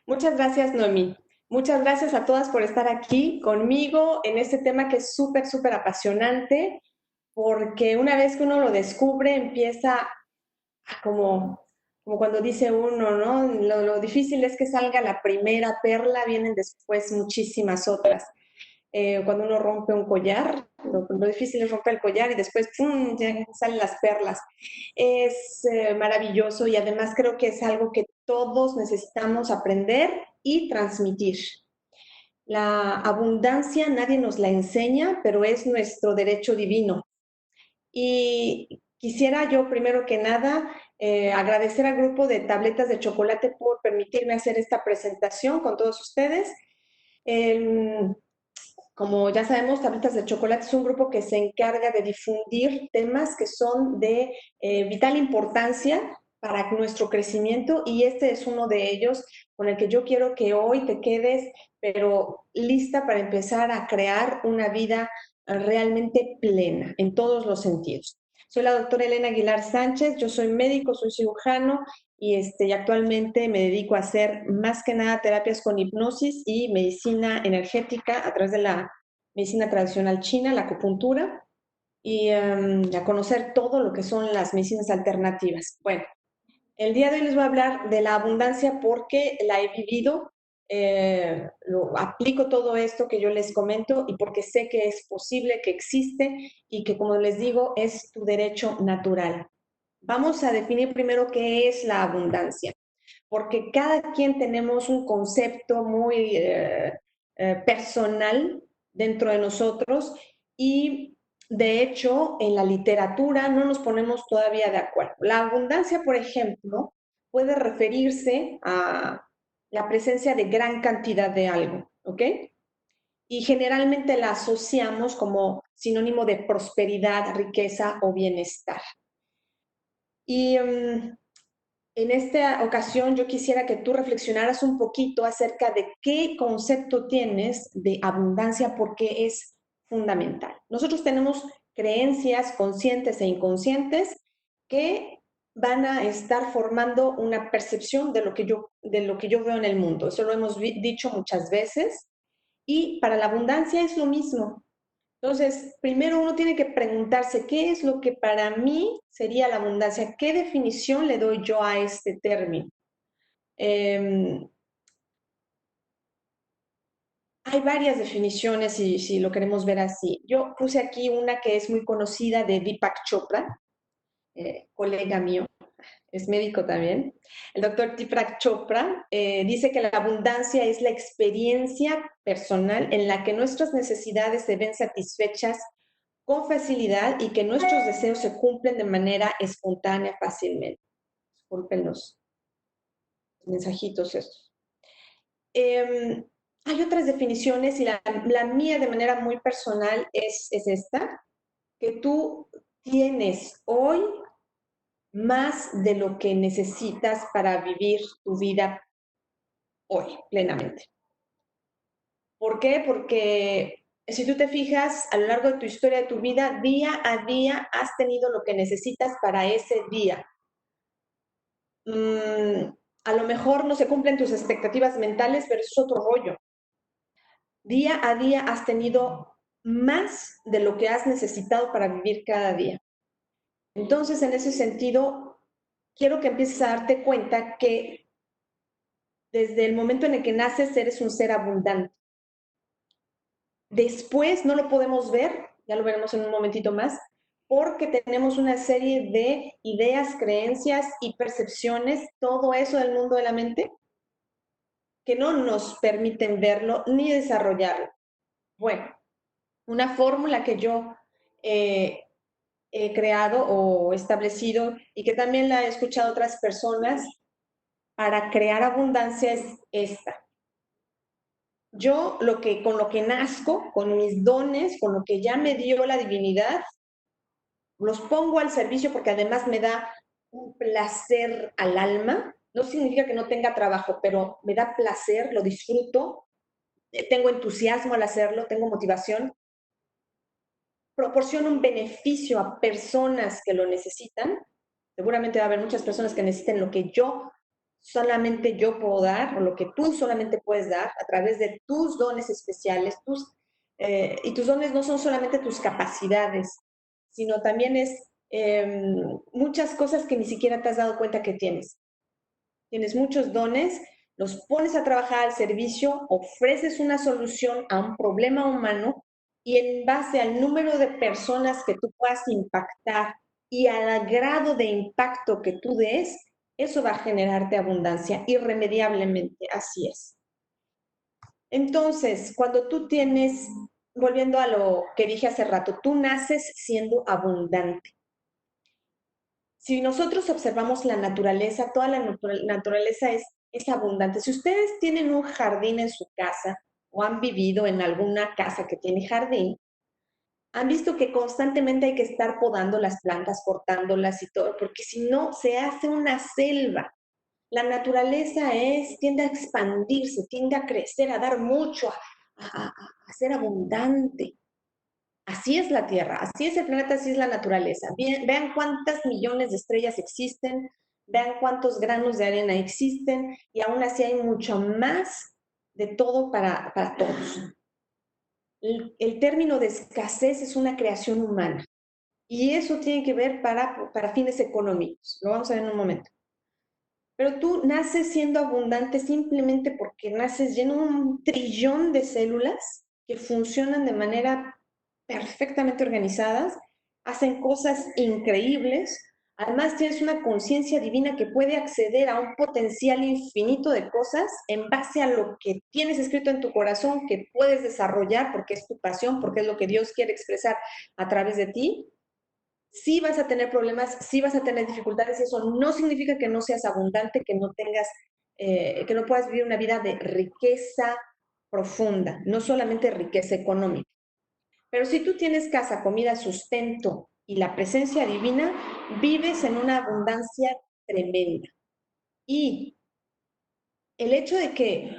Muchas gracias, Noemí. Muchas gracias a todas por estar aquí conmigo en este tema que es súper, súper apasionante, porque una vez que uno lo descubre, empieza como cuando dice uno, ¿no? Lo difícil es que salga la primera perla, vienen después muchísimas otras. Cuando uno rompe un collar, lo difícil es romper el collar y después ¡pum! Ya salen las perlas. Es maravilloso y además creo que es algo que todos necesitamos aprender y transmitir. La abundancia nadie nos la enseña, pero es nuestro derecho divino. Y quisiera yo, primero que nada, agradecer al grupo de Tabletas de Chocolate por permitirme hacer esta presentación con todos ustedes. Eh, Como ya sabemos, Tabletas de Chocolate es un grupo que se encarga de difundir temas que son de vital importancia para nuestro crecimiento y este es uno de ellos con el que yo quiero que hoy te quedes, pero lista para empezar a crear una vida realmente plena en todos los sentidos. Soy la doctora Elena Aguilar Sánchez, yo soy médico, soy cirujano y actualmente me dedico a hacer más que nada terapias con hipnosis y medicina energética a través de la medicina tradicional china, la acupuntura, y a conocer todo lo que son las medicinas alternativas. Bueno, el día de hoy les voy a hablar de la abundancia porque la he vivido, aplico todo esto que yo les comento y porque sé que es posible, que existe y que, como les digo, es tu derecho natural. Vamos a definir primero qué es la abundancia, porque cada quien tenemos un concepto muy personal dentro de nosotros y de hecho en la literatura no nos ponemos todavía de acuerdo. La abundancia, por ejemplo, puede referirse a la presencia de gran cantidad de algo, ¿ok? Y generalmente la asociamos como sinónimo de prosperidad, riqueza o bienestar. Y en esta ocasión yo quisiera que tú reflexionaras un poquito acerca de qué concepto tienes de abundancia porque es fundamental. Nosotros tenemos creencias conscientes e inconscientes que van a estar formando una percepción de lo que yo veo en el mundo. Eso lo hemos dicho muchas veces y para la abundancia es lo mismo. Entonces, primero uno tiene que preguntarse qué es lo que para mí sería la abundancia, qué definición le doy yo a este término. Eh, Hay varias definiciones si lo queremos ver así. Yo puse aquí una que es muy conocida de Deepak Chopra, colega mío, es médico también. El doctor Deepak Chopra dice que la abundancia es la experiencia personal en la que nuestras necesidades se ven satisfechas con facilidad y que nuestros deseos se cumplen de manera espontánea fácilmente. Disculpen los mensajitos estos. Hay otras definiciones y la mía de manera muy personal es esta, que tú tienes hoy más de lo que necesitas para vivir tu vida hoy plenamente. ¿Por qué? Porque si tú te fijas a lo largo de tu historia, de tu vida, día a día has tenido lo que necesitas para ese día. mm, a lo mejor no se cumplen tus expectativas mentales, pero eso es otro rollo. Día a día has tenido más de lo que has necesitado para vivir cada día. Entonces, en ese sentido, quiero que empieces a darte cuenta que desde el momento en el que naces eres un ser abundante. Después no lo podemos ver, ya lo veremos en un momentito más, porque tenemos una serie de ideas, creencias y percepciones, todo eso del mundo de la mente, que no nos permiten verlo ni desarrollarlo. Bueno, una fórmula que yo eh, he creado o establecido y que también la he escuchado otras personas para crear abundancia es esta. Yo con lo que nazco, con mis dones, con lo que ya me dio la divinidad, los pongo al servicio porque además me da un placer al alma. No significa que no tenga trabajo, pero me da placer, lo disfruto, tengo entusiasmo al hacerlo, tengo motivación, proporciona un beneficio a personas que lo necesitan. Seguramente va a haber muchas personas que necesiten lo que yo solamente yo puedo dar, o lo que tú solamente puedes dar a través de tus dones especiales, y tus dones no son solamente tus capacidades, sino también es muchas cosas que ni siquiera te has dado cuenta que tienes. Tienes muchos dones, los pones a trabajar al servicio, ofreces una solución a un problema humano y en base al número de personas que tú puedas impactar y al grado de impacto que tú des, eso va a generarte abundancia irremediablemente, así es. Entonces, cuando tú tienes, volviendo a lo que dije hace rato, tú naces siendo abundante. Si nosotros observamos la naturaleza, toda la naturaleza es abundante. Si ustedes tienen un jardín en su casa o han vivido en alguna casa que tiene jardín, han visto que constantemente hay que estar podando las plantas, cortándolas y todo, porque si no se hace una selva. La naturaleza tiende a expandirse, tiende a crecer, a dar mucho, a ser abundante. Así es la Tierra, así es el planeta, así es la naturaleza. Vean cuántas millones de estrellas existen, vean cuántos granos de arena existen y aún así hay mucho más de todo para todos. El término de escasez es una creación humana y eso tiene que ver para fines económicos. Lo vamos a ver en un momento. Pero tú naces siendo abundante simplemente porque naces lleno de un trillón de células que funcionan de manera perfectamente organizadas, hacen cosas increíbles. Además, tienes una conciencia divina que puede acceder a un potencial infinito de cosas en base a lo que tienes escrito en tu corazón, que puedes desarrollar porque es tu pasión, porque es lo que Dios quiere expresar a través de ti. Sí vas a tener problemas, sí vas a tener dificultades, y eso no significa que no seas abundante, que no puedas vivir una vida de riqueza profunda, no solamente riqueza económica. Pero si tú tienes casa, comida, sustento y la presencia divina, vives en una abundancia tremenda. Y el hecho de que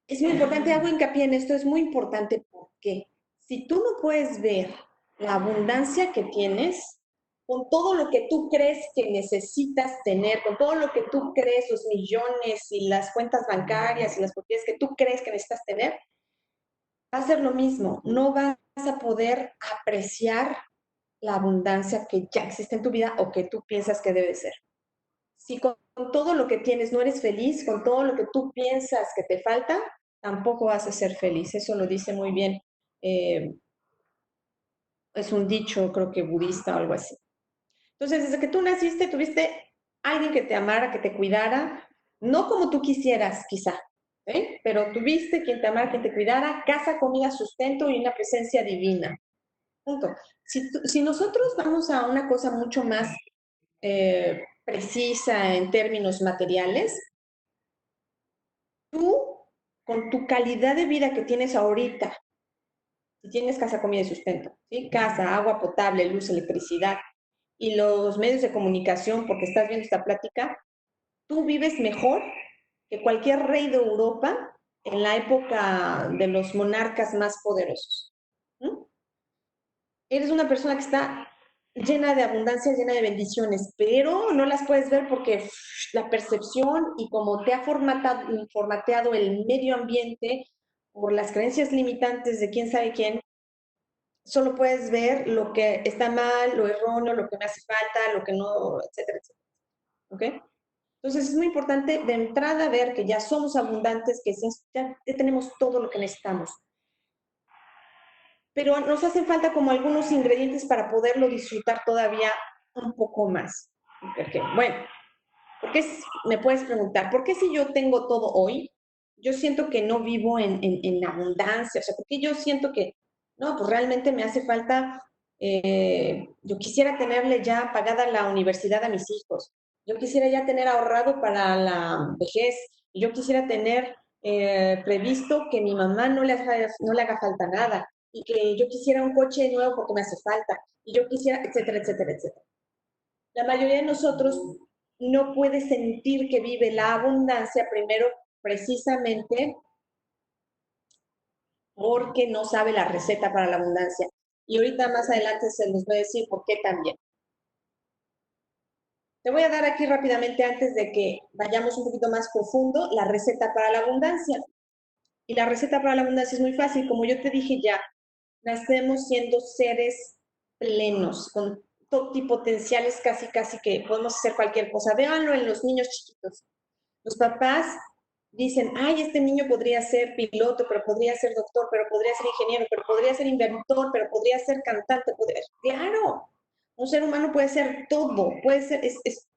es muy importante, hago hincapié en esto, es muy importante porque si tú no puedes ver la abundancia que tienes, con todo lo que tú crees que necesitas tener, con todo lo que tú crees, los millones y las cuentas bancarias y las propiedades que tú crees que necesitas tener, va a ser lo mismo. No vas a poder apreciar la abundancia que ya existe en tu vida o que tú piensas que debe ser. Si con todo lo que tienes no eres feliz, con todo lo que tú piensas que te falta, tampoco vas a ser feliz. Eso lo dice muy bien. eh, es un dicho, creo que budista o algo así. Entonces, desde que tú naciste, tuviste alguien que te amara, que te cuidara, no como tú quisieras, quizá, pero tuviste quien te amara, quien te cuidara, casa, comida, sustento y una presencia divina. Punto. Si nosotros vamos a una cosa mucho más precisa en términos materiales, tú, con tu calidad de vida que tienes ahorita, si tienes casa, comida y sustento, ¿sí? Casa, agua potable, luz, electricidad y los medios de comunicación, porque estás viendo esta plática, tú vives mejor que cualquier rey de Europa en la época de los monarcas más poderosos. ¿Mm? Eres una persona que está llena de abundancia, llena de bendiciones, pero no las puedes ver porque la percepción y como te ha formateado el medio ambiente por las creencias limitantes de quién sabe quién, solo puedes ver lo que está mal, lo erróneo, lo que me hace falta, lo que no, etcétera, etcétera. ¿Ok? Entonces es muy importante de entrada ver que ya somos abundantes, que ya tenemos todo lo que necesitamos. Pero nos hacen falta como algunos ingredientes para poderlo disfrutar todavía un poco más. Porque, bueno, me puedes preguntar, ¿por qué si yo tengo todo hoy, yo siento que no vivo en abundancia? O sea, ¿por qué yo siento que, no, pues realmente me hace falta, yo quisiera tenerle ya pagada la universidad a mis hijos, yo quisiera ya tener ahorrado para la vejez, y yo quisiera tener previsto que mi mamá no le haga falta nada, y que yo quisiera un coche nuevo porque me hace falta, y yo quisiera, etcétera, etcétera, etcétera. La mayoría de nosotros no puede sentir que vive la abundancia primero precisamente porque no sabe la receta para la abundancia. Y ahorita más adelante se nos va a decir por qué también. Te voy a dar aquí rápidamente, antes de que vayamos un poquito más profundo, la receta para la abundancia. Y la receta para la abundancia es muy fácil. Como yo te dije ya, nacemos siendo seres plenos, con potenciales casi, casi que podemos hacer cualquier cosa. Véanlo en los niños chiquitos. Los papás dicen, ay, este niño podría ser piloto, pero podría ser doctor, pero podría ser ingeniero, pero podría ser inventor, pero podría ser cantante. Claro, un ser humano puede ser todo, puede ser,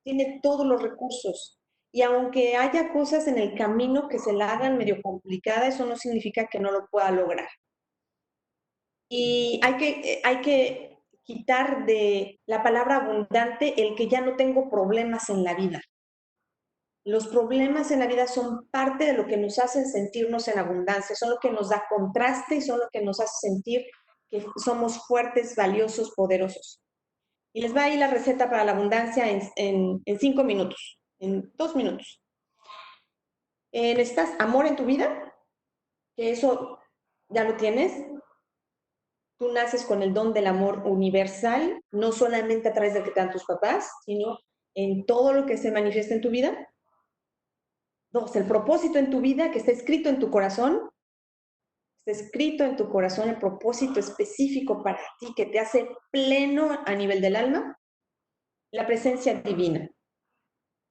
tiene todos los recursos. Y aunque haya cosas en el camino que se la hagan medio complicada, eso no significa que no lo pueda lograr. Y hay que quitar de la palabra abundante el que ya no tengo problemas en la vida. Los problemas en la vida son parte de lo que nos hacen sentirnos en abundancia, son lo que nos da contraste y son lo que nos hace sentir que somos fuertes, valiosos, poderosos. Y les va ahí la receta para la abundancia en 5 minutos, en 2 minutos. ¿Necesitas amor en tu vida? Que eso ya lo tienes. Tú naces con el don del amor universal, no solamente a través de que te dan tus papás, sino en todo lo que se manifiesta en tu vida. 2, el propósito en tu vida que está escrito en tu corazón. Está escrito en tu corazón el propósito específico para ti que te hace pleno a nivel del alma. La presencia divina.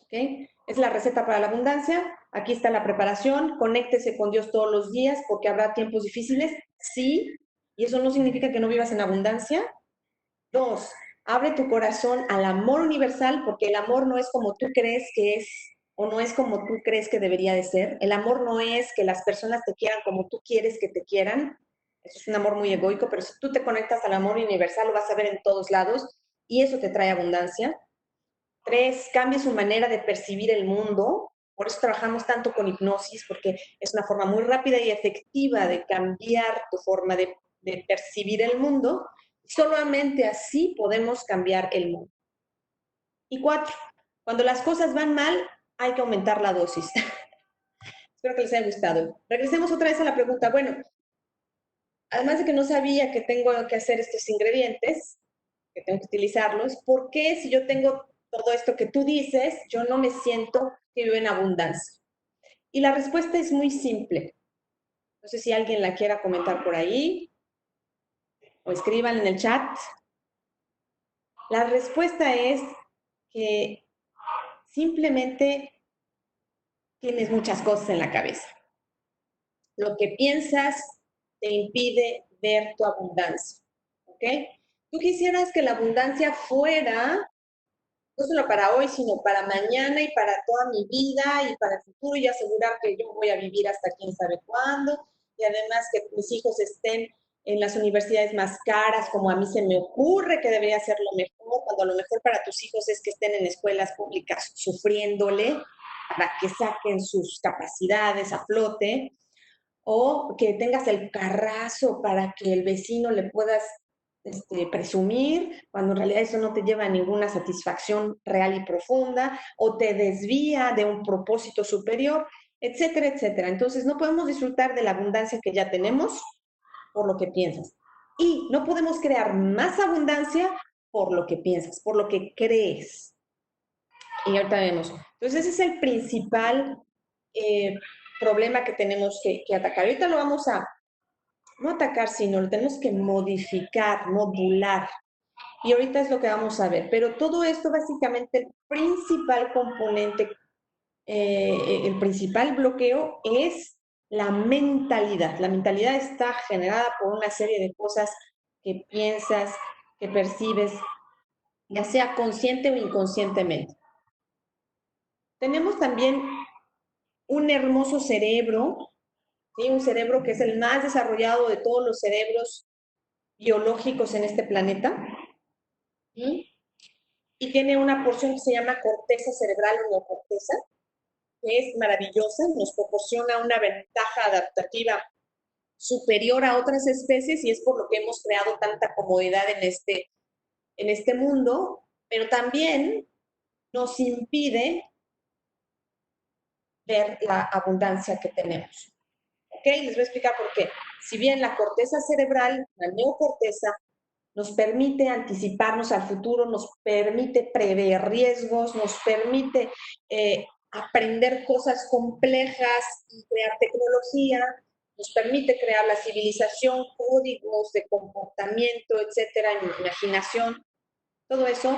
¿Okay? Es la receta para la abundancia. Aquí está la preparación. Conéctese con Dios todos los días porque habrá tiempos difíciles. Sí. Y eso no significa que no vivas en abundancia. 2, abre tu corazón al amor universal, porque el amor no es como tú crees que es, o no es como tú crees que debería de ser. El amor no es que las personas te quieran como tú quieres que te quieran. Eso es un amor muy egoico, pero si tú te conectas al amor universal, lo vas a ver en todos lados y eso te trae abundancia. 3, cambia su manera de percibir el mundo. Por eso trabajamos tanto con hipnosis, porque es una forma muy rápida y efectiva de cambiar tu forma de percibir el mundo. Solamente así podemos cambiar el mundo. Y 4, cuando las cosas van mal, hay que aumentar la dosis. Espero que les haya gustado. Regresemos otra vez a la pregunta. Bueno, además de que no sabía que tengo que hacer estos ingredientes, que tengo que utilizarlos, ¿por qué si yo tengo todo esto que tú dices, yo no me siento que vivo en abundancia? Y la respuesta es muy simple. No sé si alguien la quiera comentar por ahí o escriban en el chat. La respuesta es que simplemente tienes muchas cosas en la cabeza. Lo que piensas te impide ver tu abundancia. ¿Ok? Tú quisieras que la abundancia fuera no solo para hoy, sino para mañana y para toda mi vida y para el futuro y asegurar que yo voy a vivir hasta quién sabe cuándo y además que mis hijos estén en las universidades más caras, como a mí se me ocurre que debería ser lo mejor, cuando a lo mejor para tus hijos es que estén en escuelas públicas sufriéndole para que saquen sus capacidades a flote, o que tengas el carrazo para que el vecino le puedas presumir, cuando en realidad eso no te lleva a ninguna satisfacción real y profunda, o te desvía de un propósito superior, etcétera, etcétera. Entonces no podemos disfrutar de la abundancia que ya tenemos por lo que piensas. Y no podemos crear más abundancia por lo que piensas, por lo que crees. Y ahorita vemos. Entonces ese es el principal eh, problema que tenemos que atacar. Ahorita lo vamos a, no atacar, sino lo tenemos que modificar, modular. Y ahorita es lo que vamos a ver. Pero todo esto, básicamente, el principal componente, el principal bloqueo es la mentalidad. La mentalidad está generada por una serie de cosas que piensas, que percibes, ya sea consciente o inconscientemente. Tenemos también un hermoso cerebro, ¿sí? Un cerebro que es el más desarrollado de todos los cerebros biológicos en este planeta. ¿Sí? Y tiene una porción que se llama corteza cerebral o neocorteza, que es maravillosa, nos proporciona una ventaja adaptativa superior a otras especies y es por lo que hemos creado tanta comodidad en este mundo, pero también nos impide ver la abundancia que tenemos. ¿Ok? Les voy a explicar por qué. Si bien la corteza cerebral, la neocorteza, nos permite anticiparnos al futuro, nos permite prever riesgos, nos permite aprender cosas complejas y crear tecnología, nos permite crear la civilización, códigos de comportamiento, etcétera, imaginación, todo eso.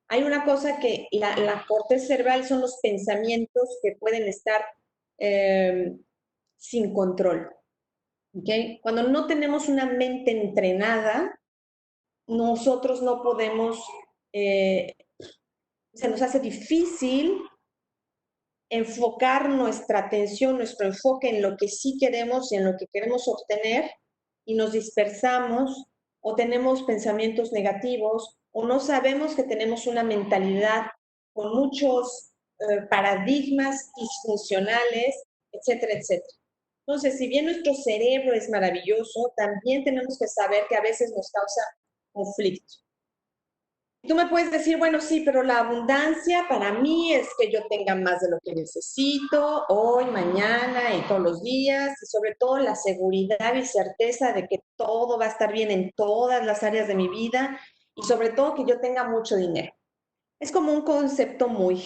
Hay una cosa que la corteza cerebral son los pensamientos que pueden estar eh, sin control. ¿Okay? Cuando no tenemos una mente entrenada, nosotros no podemos, se nos hace difícil enfocar nuestra atención, nuestro enfoque en lo que sí queremos y en lo que queremos obtener, y nos dispersamos o tenemos pensamientos negativos o no sabemos que tenemos una mentalidad con muchos paradigmas disfuncionales, etcétera, etcétera. Entonces, si bien nuestro cerebro es maravilloso, también tenemos que saber que a veces nos causa conflicto. Tú me puedes decir, bueno, sí, pero la abundancia para mí es que yo tenga más de lo que necesito hoy, mañana y todos los días, y sobre todo la seguridad y certeza de que todo va a estar bien en todas las áreas de mi vida y sobre todo que yo tenga mucho dinero. Es como un concepto muy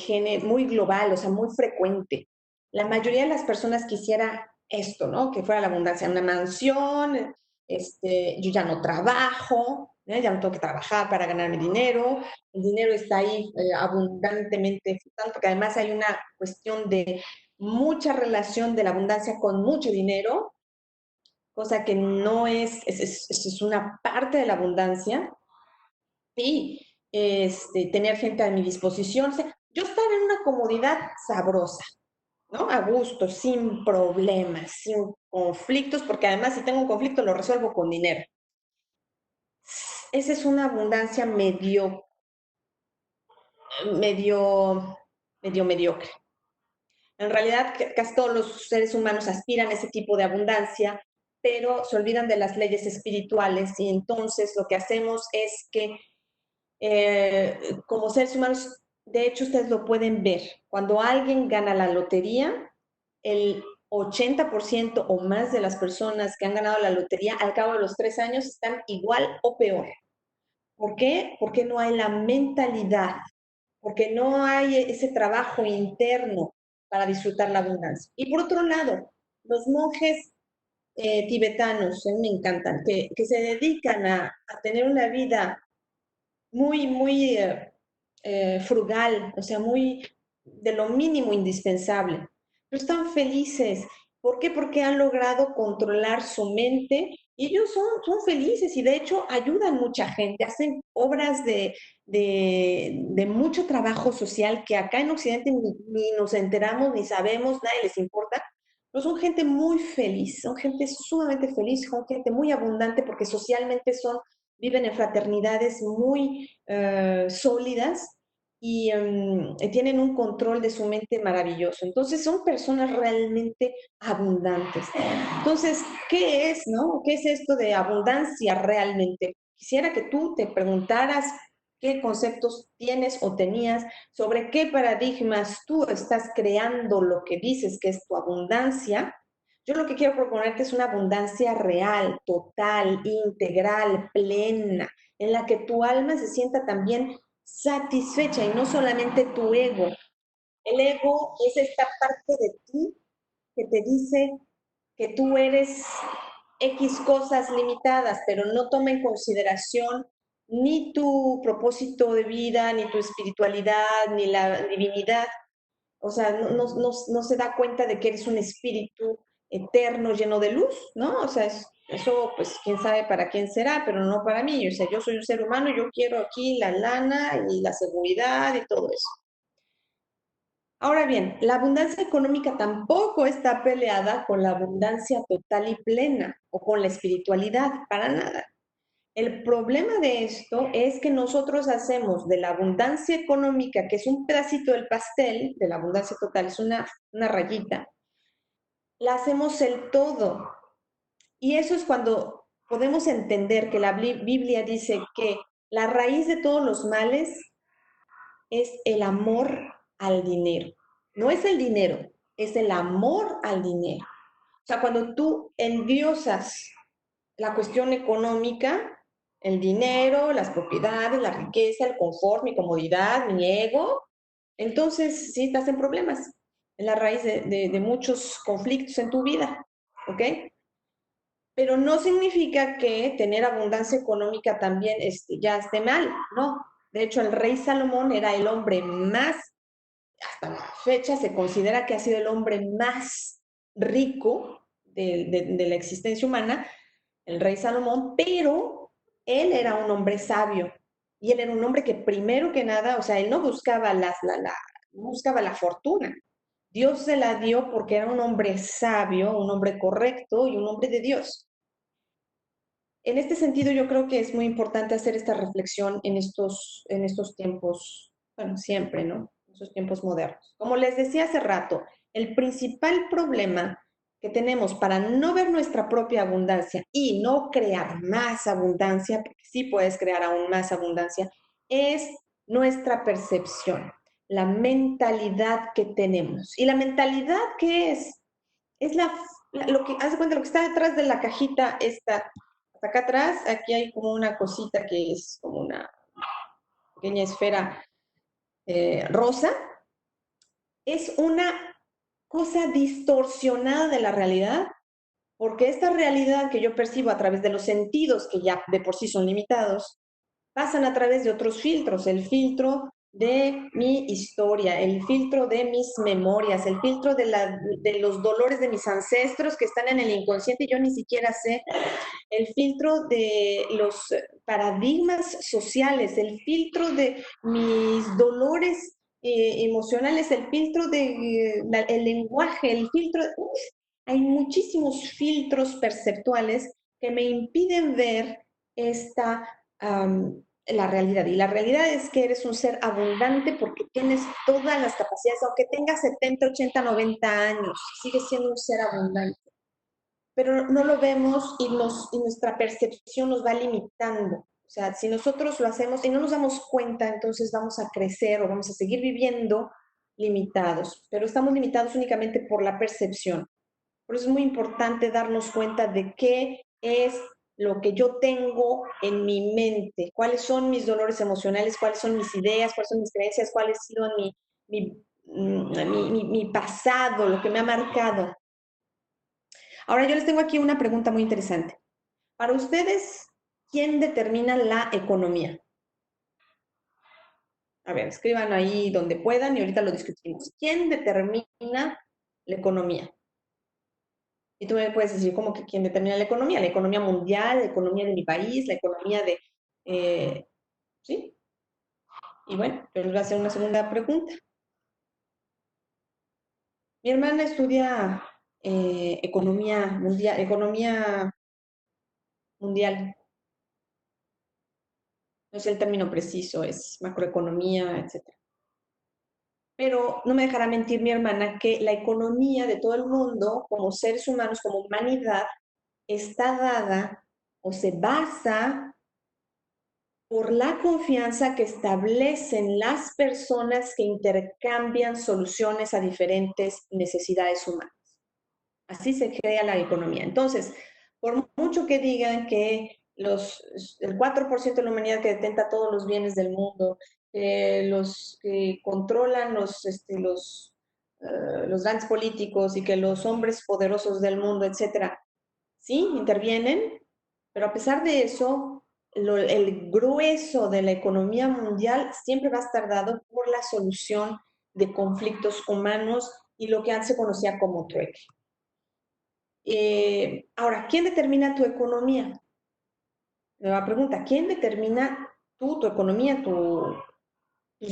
global, o sea, muy frecuente. La mayoría de las personas quisiera esto, ¿no? Que fuera la abundancia, una mansión, yo ya no trabajo, ¿eh? Ya no tengo que trabajar para ganar mi dinero, el dinero está ahí abundantemente, tanto que además hay una cuestión de mucha relación de la abundancia con mucho dinero, cosa que no es una parte de la abundancia, y tener gente a mi disposición. O sea, yo estar en una comodidad sabrosa, ¿no? A gusto, sin problemas, sin conflictos, porque además si tengo un conflicto lo resuelvo con dinero. Esa es una abundancia medio, medio mediocre. En realidad, casi todos los seres humanos aspiran a ese tipo de abundancia, pero se olvidan de las leyes espirituales y entonces lo que hacemos es que como seres humanos, de hecho ustedes lo pueden ver, cuando alguien gana la lotería, el 80% o más de las personas que han ganado la lotería al cabo de los 3 años están igual o peor. ¿Por qué? Porque no hay la mentalidad, porque no hay ese trabajo interno para disfrutar la abundancia. Y por otro lado, los monjes tibetanos, me encantan, que se dedican a tener una vida muy frugal, o sea, muy de lo mínimo indispensable. Pero están felices. ¿Por qué? Porque han logrado controlar su mente y ellos son felices y de hecho ayudan mucha gente, hacen obras de mucho trabajo social que acá en Occidente ni nos enteramos, ni sabemos, nadie les importa. Pero son gente muy feliz, son gente sumamente feliz, son gente muy abundante porque socialmente viven en fraternidades muy sólidas y tienen un control de su mente maravilloso. Entonces son personas realmente abundantes. Entonces, ¿qué es, no? ¿Qué es esto de abundancia realmente? Quisiera que tú te preguntaras qué conceptos tienes o tenías, sobre qué paradigmas tú estás creando lo que dices que es tu abundancia. Yo lo que quiero proponerte es una abundancia real, total, integral, plena, en la que tu alma se sienta también satisfecha y no solamente tu ego. El ego es esta parte de ti que te dice que tú eres X cosas limitadas, pero no toma en consideración ni tu propósito de vida, ni tu espiritualidad, ni la divinidad. O sea, no se da cuenta de que eres un espíritu eterno, lleno de luz, ¿no? O sea, eso, pues, quién sabe para quién será, pero no para mí. O sea, yo soy un ser humano y yo quiero aquí la lana y la seguridad y todo eso. Ahora bien, la abundancia económica tampoco está peleada con la abundancia total y plena o con la espiritualidad, para nada. El problema de esto es que nosotros hacemos de la abundancia económica, que es un pedacito del pastel, de la abundancia total, es una rayita, la hacemos el todo. Y eso es cuando podemos entender que la Biblia dice que la raíz de todos los males es el amor al dinero. No es el dinero, es el amor al dinero. O sea, cuando tú endiosas la cuestión económica, El dinero, las propiedades, la riqueza, el confort, mi comodidad, mi ego. Entonces, sí, estás en problemas. Es la raíz de muchos conflictos en tu vida, ¿ok? Pero no significa que tener abundancia económica también ya esté mal, ¿no? De hecho, el rey Salomón era el hombre más, hasta la fecha se considera que ha sido el hombre más rico de la existencia humana, el rey Salomón, pero él era un hombre sabio y él era un hombre que primero que nada, o sea, él no buscaba no buscaba la fortuna. Dios se la dio porque era un hombre sabio, un hombre correcto y un hombre de Dios. En este sentido, yo creo que es muy importante hacer esta reflexión en estos tiempos, bueno, siempre, ¿no? En estos tiempos modernos. Como les decía hace rato, el principal problema que tenemos para no ver nuestra propia abundancia y no crear más abundancia, porque sí puedes crear aún más abundancia, es nuestra percepción, la mentalidad que tenemos. ¿Y la mentalidad qué es? Es lo que, haz de cuenta, lo que está detrás de la cajita esta, hasta acá atrás, aquí hay como una cosita que es como una pequeña esfera rosa, es una cosa distorsionada de la realidad, porque esta realidad que yo percibo a través de los sentidos, que ya de por sí son limitados, pasan a través de otros filtros, el filtro de mi historia, el filtro de mis memorias, el filtro de los dolores de mis ancestros que están en el inconsciente y yo ni siquiera sé, el filtro de los paradigmas sociales, el filtro de mis dolores emocionales, el filtro de el lenguaje, el filtro, hay muchísimos filtros perceptuales que me impiden ver esta la realidad. Y la realidad es que eres un ser abundante porque tienes todas las capacidades, aunque tengas 70, 80, 90 años, sigues siendo un ser abundante. Pero no lo vemos y nuestra percepción nos va limitando. O sea, si nosotros lo hacemos y no nos damos cuenta, entonces vamos a crecer o vamos a seguir viviendo limitados, pero estamos limitados únicamente por la percepción. Por eso es muy importante darnos cuenta de qué es lo que yo tengo en mi mente, cuáles son mis dolores emocionales, cuáles son mis ideas, cuáles son mis creencias, cuál ha sido mi pasado, lo que me ha marcado. Ahora yo les tengo aquí una pregunta muy interesante. Para ustedes, ¿quién determina la economía? A ver, escriban ahí donde puedan y ahorita lo discutimos. ¿Quién determina la economía? Y tú me puedes decir, ¿cómo que quién determina la economía? La economía mundial, la economía de mi país, la economía de... ¿sí? Y bueno, yo les voy a hacer una segunda pregunta. Mi hermana estudia economía mundial. No sé el término preciso, es macroeconomía, etcétera. Pero no me dejará mentir mi hermana que la economía de todo el mundo, como seres humanos, como humanidad, está dada o se basa por la confianza que establecen las personas que intercambian soluciones a diferentes necesidades humanas. Así se crea la economía. Entonces, por mucho que digan que el 4% de la humanidad que detenta todos los bienes del mundo, los que controlan los grandes políticos y que los hombres poderosos del mundo, etcétera, sí, intervienen, pero a pesar de eso, el grueso de la economía mundial siempre va a estar dado por la solución de conflictos humanos y lo que antes se conocía como trueque. Ahora, ¿quién determina tu economía? Nueva pregunta, ¿quién determina tu economía, tus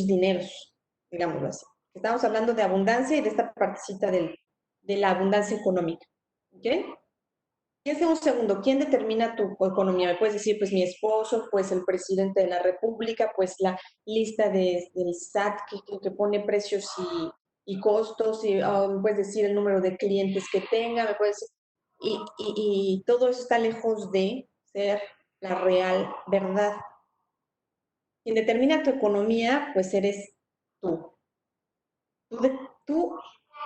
dineros, digámoslo así? Estamos hablando de abundancia y de esta partecita de la abundancia económica. ¿Ok? Piensa un segundo, ¿quién determina tu economía? Me puedes decir, pues mi esposo, pues el presidente de la República, pues la lista del SAT que pone precios y costos, y me puedes decir el número de clientes que tenga, me puedes, y todo eso está lejos de ser la real verdad. Quien determina tu economía, pues eres tú. Tú,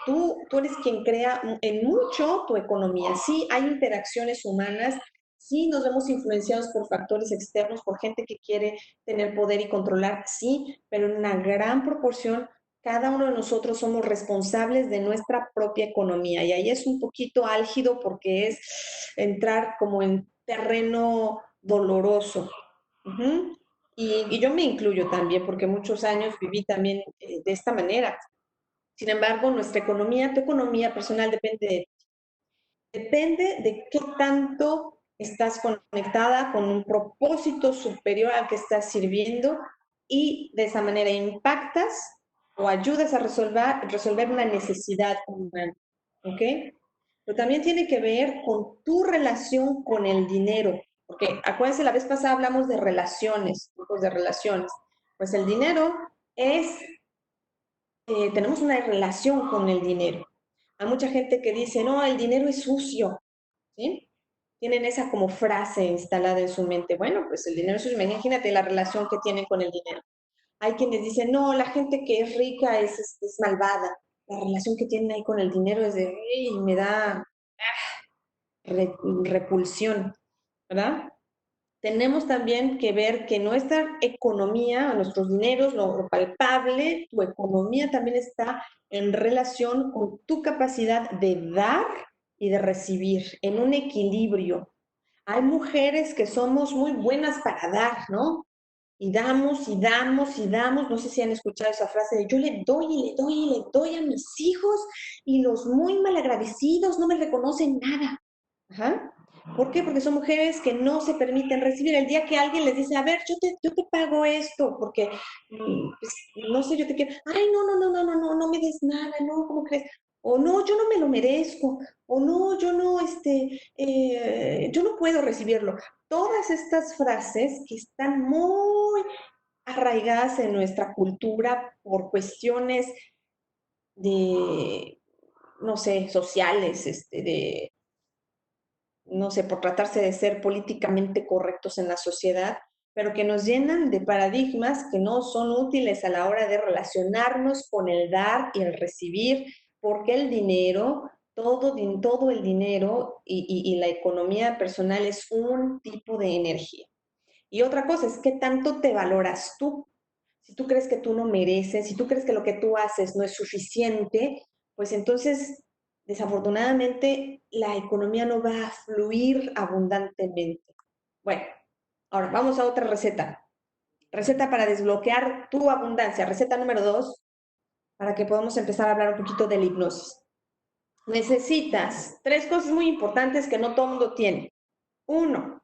tú, tú eres quien crea en mucho tu economía. Sí, hay interacciones humanas, Sí, nos vemos influenciados por factores externos, por gente que quiere tener poder y controlar, sí, pero en una gran proporción, cada uno de nosotros somos responsables de nuestra propia economía. Y ahí es un poquito álgido porque es entrar como en terreno doloroso. Ujú. Y yo me incluyo también, porque muchos años viví también de esta manera. Sin embargo, nuestra economía, tu economía personal depende de qué tanto estás conectada con un propósito superior al que estás sirviendo y de esa manera impactas o ayudas a resolver una necesidad humana. ¿Ok? Pero también tiene que ver con tu relación con el dinero. Porque acuérdense, la vez pasada hablamos de relaciones, tipos de relaciones. Pues el dinero es, tenemos una relación con el dinero. Hay mucha gente que dice, no, el dinero es sucio, ¿sí? Tienen esa como frase instalada en su mente. Bueno, pues el dinero es sucio, imagínate la relación que tienen con el dinero. Hay quienes dicen, no, la gente que es rica es malvada. La relación que tienen ahí con el dinero es de, "Ey, me da repulsión, ¿verdad?" Tenemos también que ver que nuestra economía, nuestros dineros, lo palpable, tu economía también está en relación con tu capacidad de dar y de recibir, en un equilibrio. Hay mujeres que somos muy buenas para dar, ¿no? Y damos y damos y damos. No sé si han escuchado esa frase de yo le doy y le doy y le doy a mis hijos y los muy malagradecidos no me reconocen nada. Ajá. ¿Por qué? Porque son mujeres que no se permiten recibir. El día que alguien les dice, a ver, yo te pago esto, porque, pues, no sé, yo te quiero, ay, no, no, no, no, no, no, no me des nada, no, ¿cómo crees? O no, yo no me lo merezco, o no, yo no, yo no puedo recibirlo. Todas estas frases que están muy arraigadas en nuestra cultura por cuestiones de, no sé, sociales, no sé, por tratarse de ser políticamente correctos en la sociedad, pero que nos llenan de paradigmas que no son útiles a la hora de relacionarnos con el dar y el recibir, porque el dinero, todo el dinero y la economía personal es un tipo de energía. Y otra cosa es qué tanto te valoras tú. Si tú crees que tú no mereces, si tú crees que lo que tú haces no es suficiente, pues entonces, desafortunadamente, la economía no va a fluir abundantemente. Bueno, ahora vamos a otra receta. Receta para desbloquear tu abundancia. Receta número 2, para que podamos empezar a hablar un poquito de la hipnosis. Necesitas tres cosas muy importantes que no todo el mundo tiene. Uno,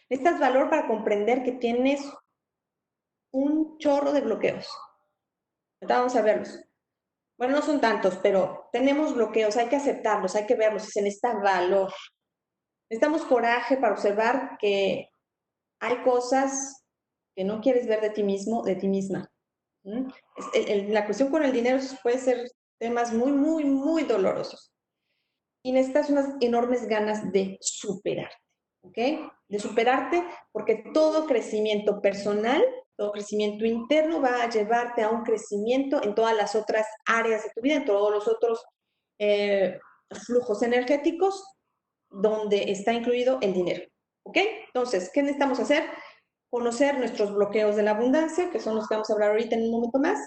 necesitas valor para comprender que tienes un chorro de bloqueos. Ahorita vamos a verlos. Bueno, no son tantos, pero tenemos bloqueos, hay que aceptarlos, hay que verlos, y se necesita valor. Necesitamos coraje para observar que hay cosas que no quieres ver de ti mismo, de ti misma. ¿Mm? La cuestión con el dinero puede ser temas muy, muy, muy dolorosos. Y necesitas unas enormes ganas de superarte, ¿ok? De superarte porque todo crecimiento personal, todo crecimiento interno va a llevarte a un crecimiento en todas las otras áreas de tu vida, en todos los otros eh, flujos energéticos donde está incluido el dinero, ¿ok? Entonces, ¿qué necesitamos hacer? Conocer nuestros bloqueos de la abundancia, que son los que vamos a hablar ahorita en un momento más,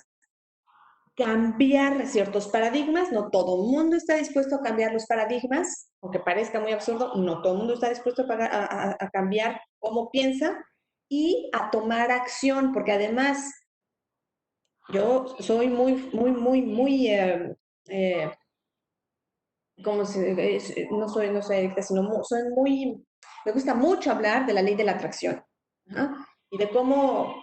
cambiar ciertos paradigmas. No todo el mundo está dispuesto a cambiar los paradigmas, aunque parezca muy absurdo, no todo el mundo está dispuesto a cambiar cómo piensa y a tomar acción, porque además yo soy muy, muy, muy, muy, eh, como no soy adicta, sino soy muy, me gusta mucho hablar de la ley de la atracción. ¿Ah? Y de cómo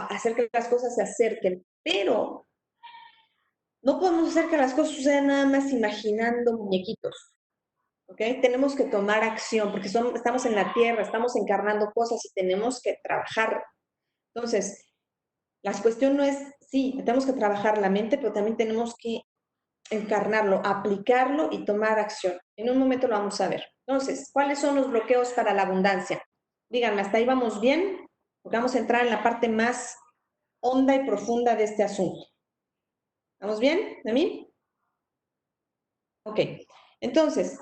hacer que las cosas se acerquen, pero no podemos hacer que las cosas sucedan nada más imaginando muñequitos, ¿ok? Tenemos que tomar acción porque estamos en la tierra, estamos encarnando cosas y tenemos que trabajar. Entonces, la cuestión no es, sí, tenemos que trabajar la mente, pero también tenemos que encarnarlo, aplicarlo y tomar acción. En un momento lo vamos a ver. Entonces, ¿cuáles son los bloqueos para la abundancia? Díganme, ¿hasta ahí vamos bien? Porque vamos a entrar en la parte más honda y profunda de este asunto. ¿Vamos bien, de mí? Ok. Entonces,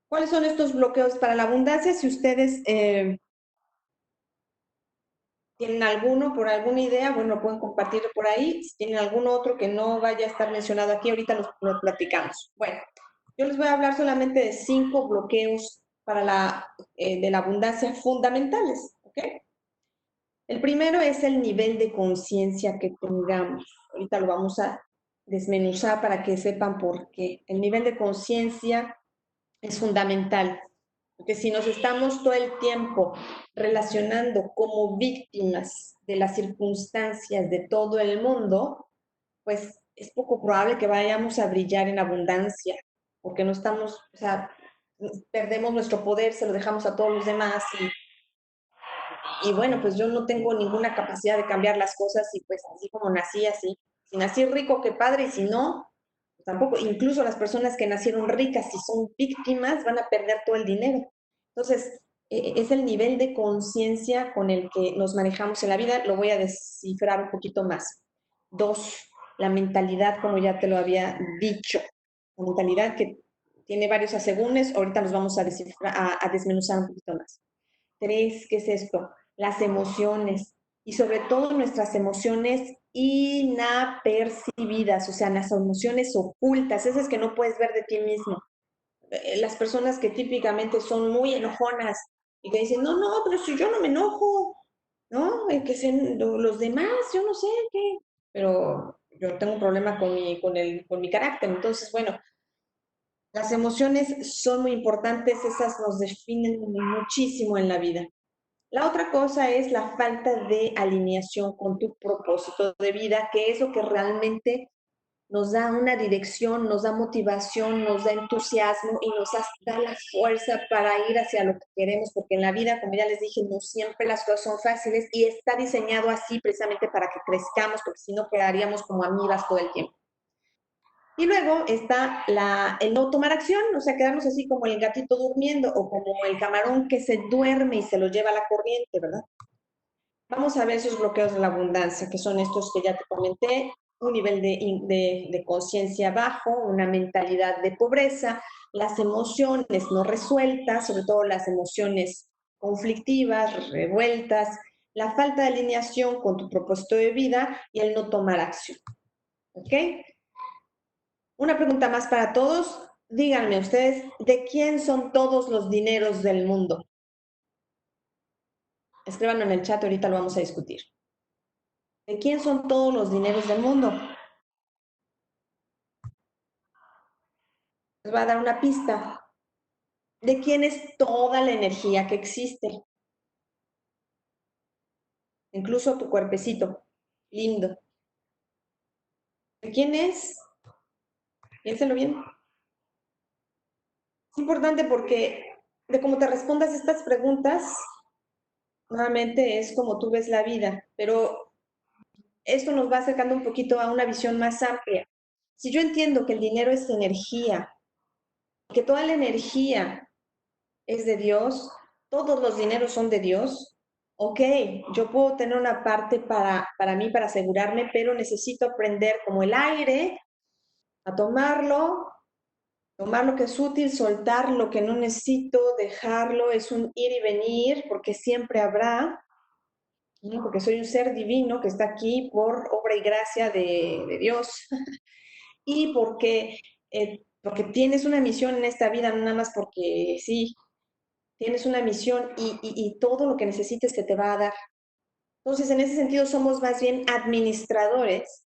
¿Cuáles son estos bloqueos para la abundancia? Si ustedes tienen alguno, por alguna idea, bueno, pueden compartirlo por ahí. Si tienen algún otro que no vaya a estar mencionado aquí, ahorita los platicamos. Bueno, yo les voy a hablar solamente de 5 bloqueos para de la abundancia fundamentales, ¿ok? El primero es el nivel de conciencia que tengamos. Ahorita lo vamos a desmenuzar para que sepan por qué. El nivel de conciencia es fundamental, porque si nos estamos todo el tiempo relacionando como víctimas de las circunstancias de todo el mundo, pues es poco probable que vayamos a brillar en abundancia, porque no estamos, o sea, perdemos nuestro poder, se lo dejamos a todos los demás y bueno, pues yo no tengo ninguna capacidad de cambiar las cosas y pues así como nací, así. Si nací rico, qué padre, y si no, tampoco. Incluso las personas que nacieron ricas, si son víctimas, van a perder todo el dinero. Entonces, es el nivel de conciencia con el que nos manejamos en la vida. Lo voy a descifrar un poquito más. 2, la mentalidad, como ya te lo había dicho. La mentalidad que tiene varios asegúnes. Ahorita nos vamos a, a desmenuzar un poquito más. 3, ¿qué es esto? Las emociones y sobre todo nuestras emociones inapercibidas, o sea, las emociones ocultas, esas que no puedes ver de ti mismo. Las personas que típicamente son muy enojonas y que dicen, no, no, pero si yo no me enojo, ¿no? Que los demás, yo no sé qué, pero yo tengo un problema con mi carácter. Entonces, bueno, las emociones son muy importantes, esas nos definen muchísimo en la vida. La otra cosa es la falta de alineación con tu propósito de vida, que es lo que realmente nos da una dirección, nos da motivación, nos da entusiasmo y nos da la fuerza para ir hacia lo que queremos, porque en la vida, como ya les dije, no siempre las cosas son fáciles y está diseñado así precisamente para que crezcamos, porque si no quedaríamos como amigas todo el tiempo. Y luego está el no tomar acción, o sea, quedarnos así como el gatito durmiendo o como el camarón que se duerme y se lo lleva la corriente, ¿verdad? Vamos a ver esos bloqueos de la abundancia, que son estos que ya te comenté, un nivel de conciencia bajo, una mentalidad de pobreza, las emociones no resueltas, sobre todo las emociones conflictivas, revueltas, la falta de alineación con tu propósito de vida y el no tomar acción. ¿Ok? Una pregunta más para todos. Díganme ustedes, ¿de quién son todos los dineros del mundo? Escríbanlo en el chat, ahorita lo vamos a discutir. ¿De quién son todos los dineros del mundo? Les voy a dar una pista. ¿De quién es toda la energía que existe? Incluso tu cuerpecito. Lindo. ¿De quién es? Piénselo bien. Es importante porque de cómo te respondas estas preguntas, nuevamente es como tú ves la vida, pero esto nos va acercando un poquito a una visión más amplia. Si yo entiendo que el dinero es energía, que toda la energía es de Dios, todos los dineros son de Dios, ok, yo puedo tener una parte para mí, para asegurarme, pero necesito aprender como el aire a tomarlo, tomar lo que es útil, soltar lo que no necesito, dejarlo, es un ir y venir, porque siempre habrá, ¿no? Porque soy un ser divino que está aquí por obra y gracia de Dios y porque tienes una misión en esta vida, no nada más porque sí, tienes una misión y todo lo que necesites se te va a dar. Entonces, en ese sentido, somos más bien administradores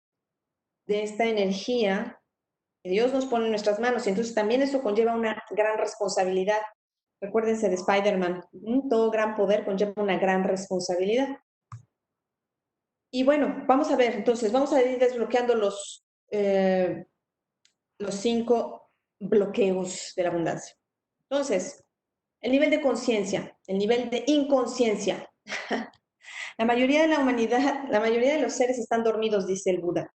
de esta energía que Dios nos pone en nuestras manos. Y entonces también eso conlleva una gran responsabilidad. Recuérdense de Spider-Man, todo gran poder conlleva una gran responsabilidad. Y bueno, vamos a ver, entonces, vamos a ir desbloqueando los 5 bloqueos de la abundancia. Entonces, el nivel de conciencia, el nivel de inconsciencia. La mayoría de la humanidad, la mayoría de los seres están dormidos, dice el Buda.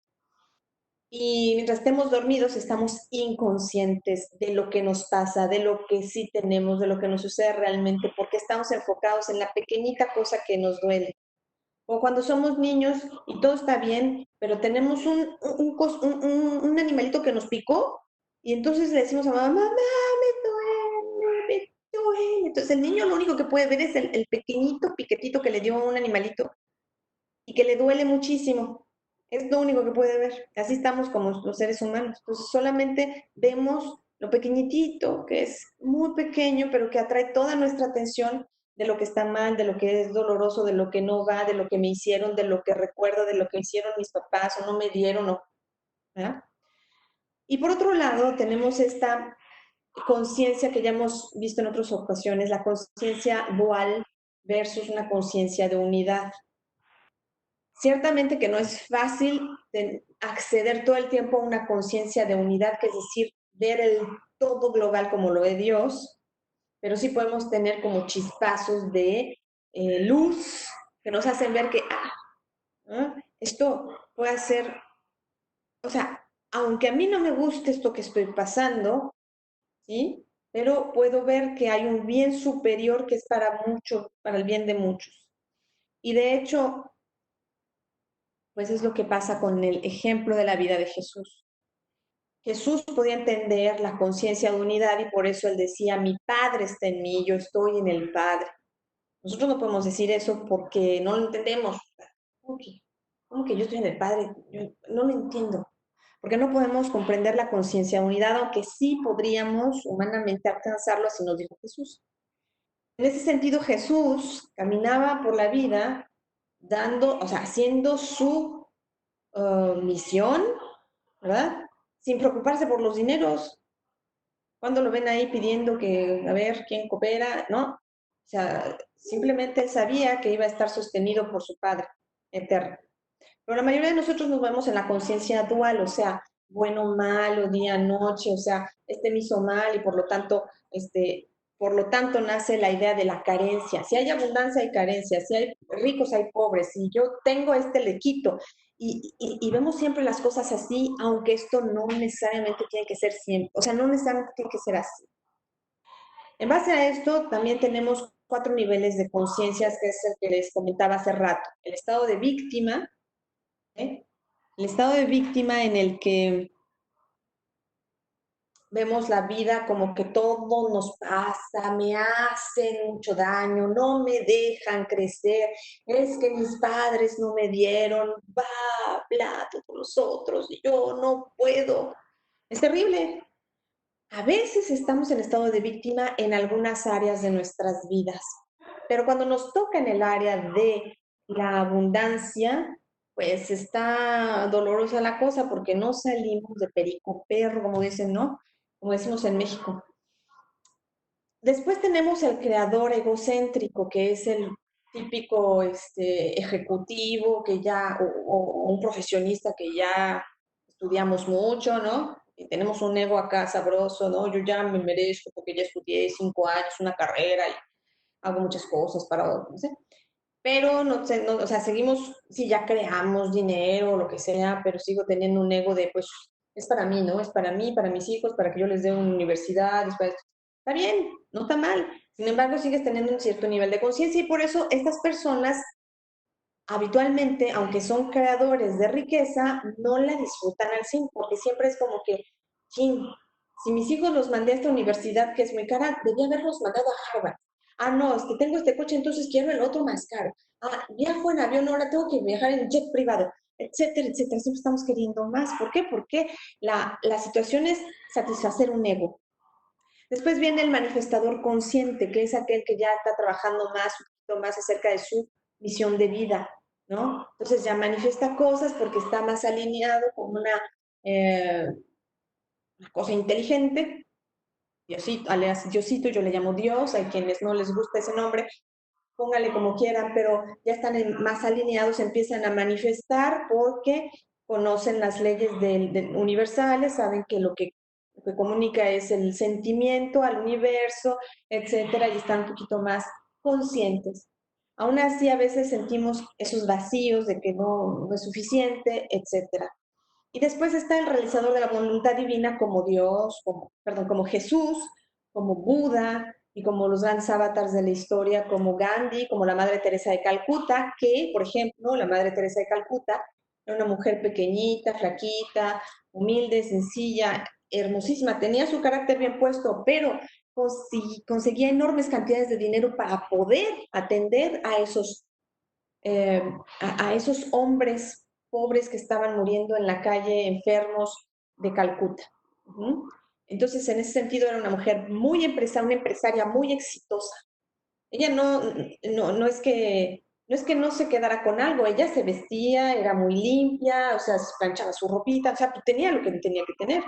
Y mientras estemos dormidos, estamos inconscientes de lo que nos pasa, de lo que sí tenemos, de lo que nos sucede realmente, porque estamos enfocados en la pequeñita cosa que nos duele. O cuando somos niños y todo está bien, pero tenemos un animalito que nos picó y entonces le decimos a mamá, mamá, me duele, Entonces el niño lo único que puede ver es el pequeñito piquetito que le dio un animalito y que le duele muchísimo. Es lo único que puede ver. Así estamos como los seres humanos. Entonces solamente vemos lo pequeñitito, que es muy pequeño, pero que atrae toda nuestra atención de lo que está mal, de lo que es doloroso, de lo que no va, de lo que me hicieron, de lo que recuerdo, de lo que hicieron mis papás o no me dieron. ¿Verdad? Y por otro lado, tenemos esta conciencia que ya hemos visto en otras ocasiones, la conciencia dual versus una conciencia de unidad. Ciertamente que no es fácil acceder todo el tiempo a una conciencia de unidad, que es decir, ver el todo global como lo ve Dios, pero sí podemos tener como chispazos de luz que nos hacen ver que esto puede ser, o sea, aunque a mí no me guste esto que estoy pasando, ¿sí? Pero puedo ver que hay un bien superior que es para muchos, para el bien de muchos. Y de hecho, pues es lo que pasa con el ejemplo de la vida de Jesús. Jesús podía entender la conciencia de unidad y por eso él decía, mi Padre está en mí, yo estoy en el Padre. Nosotros no podemos decir eso porque no lo entendemos. ¿Cómo que, cómo que yo estoy en el Padre? Yo no lo entiendo. Porque no podemos comprender la conciencia de unidad, aunque sí podríamos humanamente alcanzarlo, así nos dijo Jesús. En ese sentido, Jesús caminaba por la vida dando, o sea, haciendo su misión, ¿verdad? Sin preocuparse por los dineros. Cuando lo ven ahí pidiendo que, a ver, quién coopera, ¿no? O sea, simplemente él sabía que iba a estar sostenido por su Padre eterno. Pero la mayoría de nosotros nos vemos en la conciencia dual, o sea, bueno, malo, día, noche, o sea, este me hizo mal y por lo tanto nace la idea de la carencia. Si hay abundancia hay carencia, si hay ricos hay pobres, si yo tengo le quito. Y vemos siempre las cosas así, aunque esto no necesariamente tiene que ser siempre, o sea, no necesariamente tiene que ser así. En base a esto, también tenemos 4 niveles de conciencias, que es el que les comentaba hace rato. El estado de víctima, ¿eh? El estado de víctima en el que vemos la vida como que todo nos pasa, me hacen mucho daño, no me dejan crecer, es que mis padres no me dieron, bla, todos los otros, y yo no puedo. Es terrible. A veces estamos en estado de víctima en algunas áreas de nuestras vidas, pero cuando nos toca en el área de la abundancia, pues está dolorosa la cosa porque no salimos de perico perro, como dicen, ¿no? Como decimos en México. Después tenemos el creador egocéntrico, que es el típico ejecutivo que ya, o un profesionista que ya estudiamos mucho, ¿no? Y tenemos un ego acá sabroso, ¿no? Yo ya me merezco porque ya estudié 5 años, una carrera y hago muchas cosas para, no sé. Pero no sé, no, o sea, seguimos, si ya creamos dinero o lo que sea, pero sigo teniendo un ego de, pues, es para mí, ¿no? Es para mí, para mis hijos, para que yo les dé una universidad, después, está bien, no está mal. Sin embargo, sigues teniendo un cierto nivel de conciencia y por eso estas personas habitualmente, aunque son creadores de riqueza, no la disfrutan al 100, porque siempre es como que, chin, si mis hijos los mandé a esta universidad que es muy cara, debía haberlos mandado a Harvard. Ah, no, es que tengo este coche, entonces quiero el otro más caro. Ah, viajo en avión, ahora tengo que viajar en jet privado, etcétera, etcétera. Siempre estamos queriendo más. ¿Por qué? Porque la situación es satisfacer un ego. Después viene el manifestador consciente, que es aquel que ya está trabajando más, un poquito más acerca de su misión de vida, ¿no? Entonces ya manifiesta cosas porque está más alineado con una cosa inteligente. Diosito, alias Diosito, yo le llamo Dios, hay quienes no les gusta ese nombre, póngale como quieran, pero ya están más alineados, empiezan a manifestar porque conocen las leyes universales, saben que lo que comunica es el sentimiento al universo, etcétera, y están un poquito más conscientes. Aún así, a veces sentimos esos vacíos de que no es suficiente, etcétera. Y después está el realizador de la voluntad divina como Dios, como Jesús, como Buda y como los grandes avatars de la historia, como Gandhi, como la Madre Teresa de Calcuta, que, por ejemplo, la Madre Teresa de Calcuta era una mujer pequeñita, flaquita, humilde, sencilla, hermosísima, tenía su carácter bien puesto, pero conseguía enormes cantidades de dinero para poder atender eh, a esos hombres pobres que estaban muriendo en la calle, enfermos de Calcuta. Uh-huh. Entonces, en ese sentido, era una mujer una empresaria muy exitosa. Ella no es que no se quedara con algo, ella se vestía, era muy limpia, o sea, se planchaba su ropita, o sea, tenía lo que tenía que tener,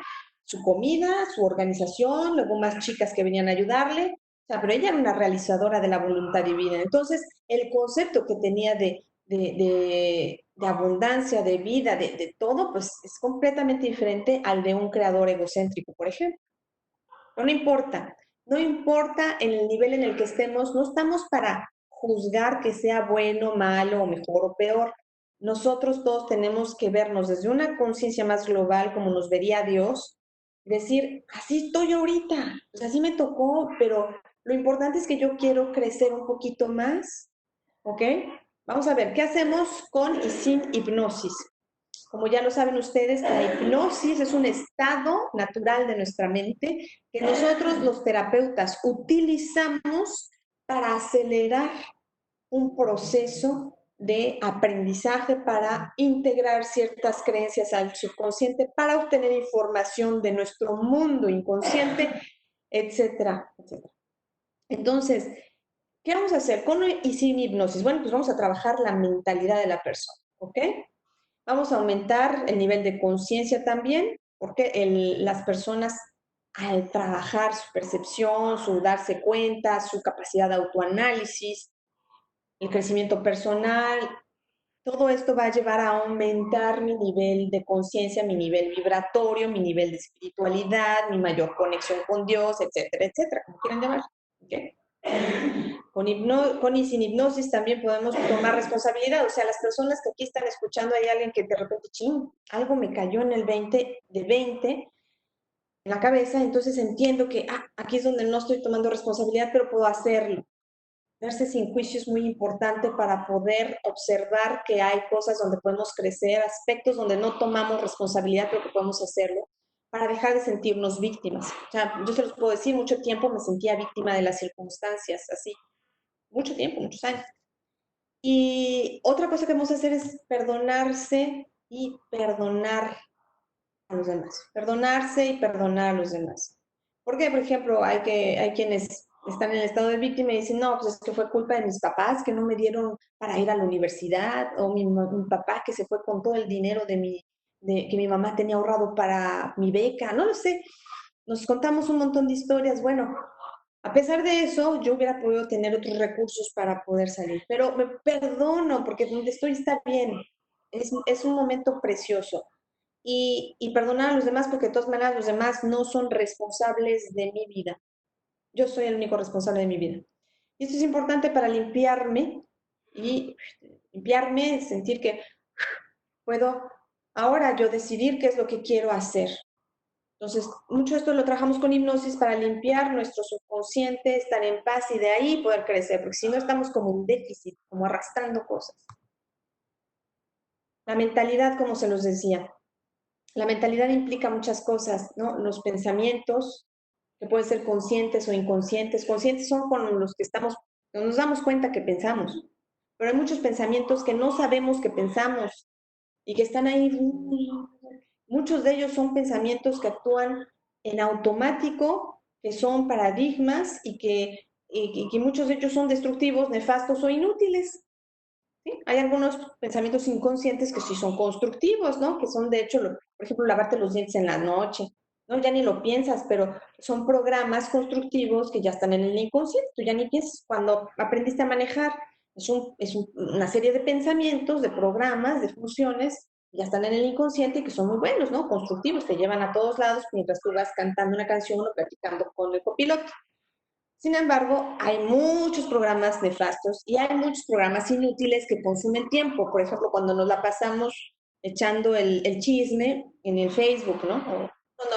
su comida, su organización, luego más chicas que venían a ayudarle, o sea, pero ella era una realizadora de la voluntad divina. Entonces, el concepto que tenía de abundancia, de vida, de todo, pues es completamente diferente al de un creador egocéntrico, por ejemplo. Pero no importa, no importa en el nivel en el que estemos, no estamos para juzgar que sea bueno, malo o mejor o peor. Nosotros todos tenemos que vernos desde una conciencia más global, como nos vería Dios, decir, así estoy ahorita, pues así me tocó, pero lo importante es que yo quiero crecer un poquito más, ¿ok? Vamos a ver, ¿qué hacemos con y sin hipnosis? Como ya lo saben ustedes, la hipnosis es un estado natural de nuestra mente que nosotros los terapeutas utilizamos para acelerar un proceso de aprendizaje, para integrar ciertas creencias al subconsciente, para obtener información de nuestro mundo inconsciente, etcétera, etcétera. Entonces, ¿qué vamos a hacer con y sin hipnosis? Bueno, pues vamos a trabajar la mentalidad de la persona, ¿ok? Vamos a aumentar el nivel de conciencia también, porque las personas al trabajar su percepción, su darse cuenta, su capacidad de autoanálisis, el crecimiento personal, todo esto va a llevar a aumentar mi nivel de conciencia, mi nivel vibratorio, mi nivel de espiritualidad, mi mayor conexión con Dios, etcétera, etcétera, como quieran llamar. ¿Okay? Con y sin hipnosis también podemos tomar responsabilidad. O sea, las personas que aquí están escuchando, hay alguien que de repente, ching, algo me cayó en el 20 en la cabeza, entonces entiendo que aquí es donde no estoy tomando responsabilidad, pero puedo hacerlo. Verse sin juicio es muy importante para poder observar que hay cosas donde podemos crecer, aspectos donde no tomamos responsabilidad, pero que podemos hacerlo, para dejar de sentirnos víctimas. O sea, yo se los puedo decir, mucho tiempo me sentía víctima de las circunstancias, así, mucho tiempo, muchos años. Y otra cosa que vamos a hacer es perdonarse y perdonar a los demás. Perdonarse y perdonar a los demás. Porque, por ejemplo, hay quienes están en el estado de víctima y dicen, no, pues es que fue culpa de mis papás que no me dieron para ir a la universidad, o mi papá que se fue con todo el dinero que mi mamá tenía ahorrado para mi beca, no lo sé. Nos contamos un montón de historias. Bueno, a pesar de eso, yo hubiera podido tener otros recursos para poder salir, pero me perdono porque donde estoy está bien. Es un momento precioso. Y perdonar a los demás porque de todas maneras los demás no son responsables de mi vida. Yo soy el único responsable de mi vida. Y esto es importante para y limpiarme, sentir que puedo ahora yo decidir qué es lo que quiero hacer. Entonces, mucho de esto lo trabajamos con hipnosis para limpiar nuestro subconsciente, estar en paz y de ahí poder crecer, porque si no estamos como un déficit, como arrastrando cosas. La mentalidad, como se los decía, la mentalidad implica muchas cosas, ¿no? Los pensamientos, que pueden ser conscientes o inconscientes. Conscientes son con los que nos damos cuenta que pensamos, pero hay muchos pensamientos que no sabemos que pensamos y que están ahí. Muchos de ellos son pensamientos que actúan en automático, que son paradigmas y que muchos de ellos son destructivos, nefastos o inútiles. ¿Sí? Hay algunos pensamientos inconscientes que sí son constructivos, ¿no? Que son, de hecho, por ejemplo, lavarte los dientes en la noche, ¿no? Ya ni lo piensas, pero son programas constructivos que ya están en el inconsciente. Tú ya ni piensas. Cuando aprendiste a manejar, una serie de pensamientos, de programas, de funciones, ya están en el inconsciente y que son muy buenos, ¿no? Constructivos, te llevan a todos lados mientras tú vas cantando una canción o platicando con el copiloto. Sin embargo, hay muchos programas nefastos y hay muchos programas inútiles que consumen tiempo. Por ejemplo, cuando nos la pasamos echando el chisme en el Facebook, ¿no? No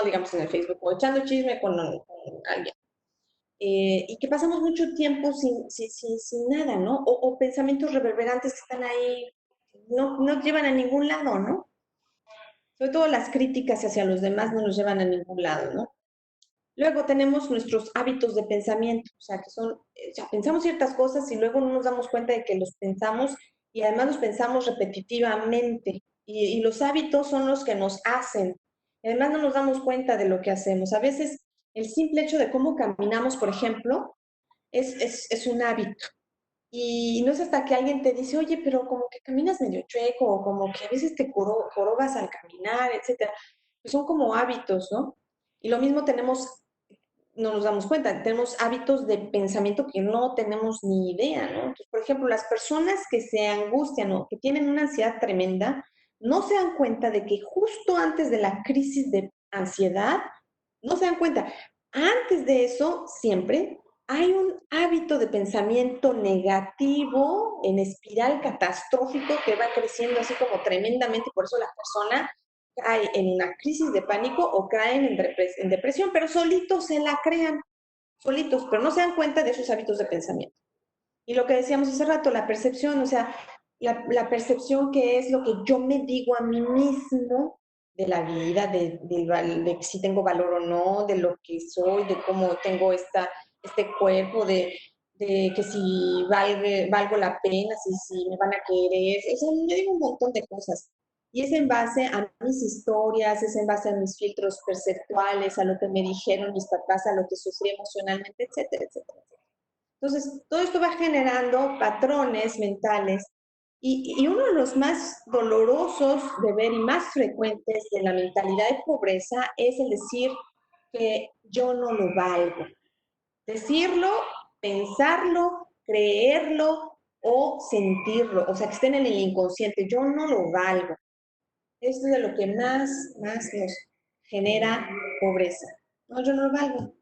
digamos en el Facebook, o echando chisme con alguien. Y que pasamos mucho tiempo sin nada, ¿no? O pensamientos reverberantes que están ahí, no llevan a ningún lado, ¿no? Sobre todo las críticas hacia los demás no nos llevan a ningún lado, ¿no? Luego tenemos nuestros hábitos de pensamiento, o sea, que son, o sea, pensamos ciertas cosas y luego no nos damos cuenta de que los pensamos y además los pensamos repetitivamente. Y los hábitos son los que nos hacen. Y además no nos damos cuenta de lo que hacemos. A veces el simple hecho de cómo caminamos, por ejemplo, es un hábito. Y no es hasta que alguien te dice, oye, pero como que caminas medio chueco, o como que a veces te jorobas al caminar, etcétera. Pues son como hábitos, ¿no? Y lo mismo tenemos, no nos damos cuenta, tenemos hábitos de pensamiento que no tenemos ni idea, ¿no? Entonces, por ejemplo, las personas que se angustian o que tienen una ansiedad tremenda, no se dan cuenta de que justo antes de la crisis de ansiedad, no se dan cuenta. Antes de eso, siempre hay un hábito de pensamiento negativo en espiral catastrófico que va creciendo así como tremendamente, por eso la persona cae en una crisis de pánico o caen en depresión, pero solitos se la crean, solitos, pero no se dan cuenta de sus hábitos de pensamiento. Y lo que decíamos hace rato, la percepción, o sea, la percepción que es lo que yo me digo a mí mismo de la vida, de si tengo valor o no, de lo que soy, de cómo tengo este cuerpo, de que si valgo la pena, si me van a querer, o sea, me digo un montón de cosas. Y es en base a mis historias, es en base a mis filtros perceptuales, a lo que me dijeron mis papás, a lo que sufrí emocionalmente, etcétera, etcétera. Entonces, todo esto va generando patrones mentales y uno de los más dolorosos de ver y más frecuentes de la mentalidad de pobreza es el decir que yo no lo valgo. Decirlo, pensarlo, creerlo o sentirlo, o sea, que estén en el inconsciente, yo no lo valgo. Esto es de lo que más nos genera pobreza. No, yo no lo valgo.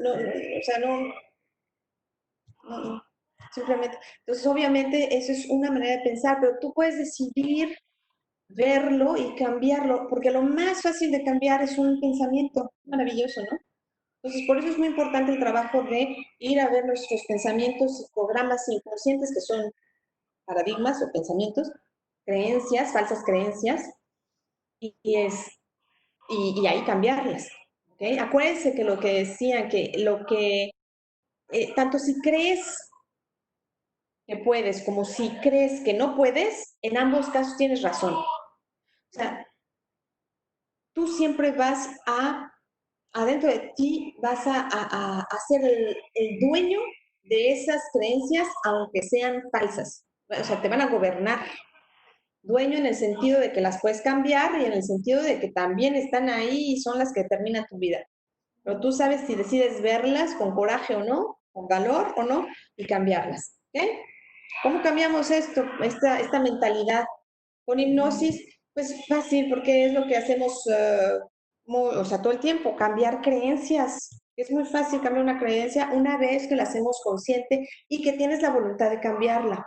No, o sea, no, no, simplemente. Entonces, obviamente, eso es una manera de pensar, pero tú puedes decidir verlo y cambiarlo, porque lo más fácil de cambiar es un pensamiento maravilloso, ¿no? Entonces, por eso es muy importante el trabajo de ir a ver nuestros pensamientos y programas inconscientes, que son paradigmas o pensamientos, creencias, falsas creencias, y ahí cambiarlas. ¿Okay? Acuérdense que lo que decían, que lo que, tanto si crees que puedes como si crees que no puedes, en ambos casos tienes razón. O sea, tú siempre vas adentro de ti, vas a ser el dueño de esas creencias, aunque sean falsas. O sea, te van a gobernar. Dueño en el sentido de que las puedes cambiar y en el sentido de que también están ahí y son las que determinan tu vida. Pero tú sabes si decides verlas con coraje o no, con valor o no, y cambiarlas. ¿Ok? ¿Cómo cambiamos esta mentalidad? Con hipnosis, pues fácil, porque es lo que hacemos, o sea, todo el tiempo, cambiar creencias. Es muy fácil cambiar una creencia una vez que la hacemos consciente y que tienes la voluntad de cambiarla.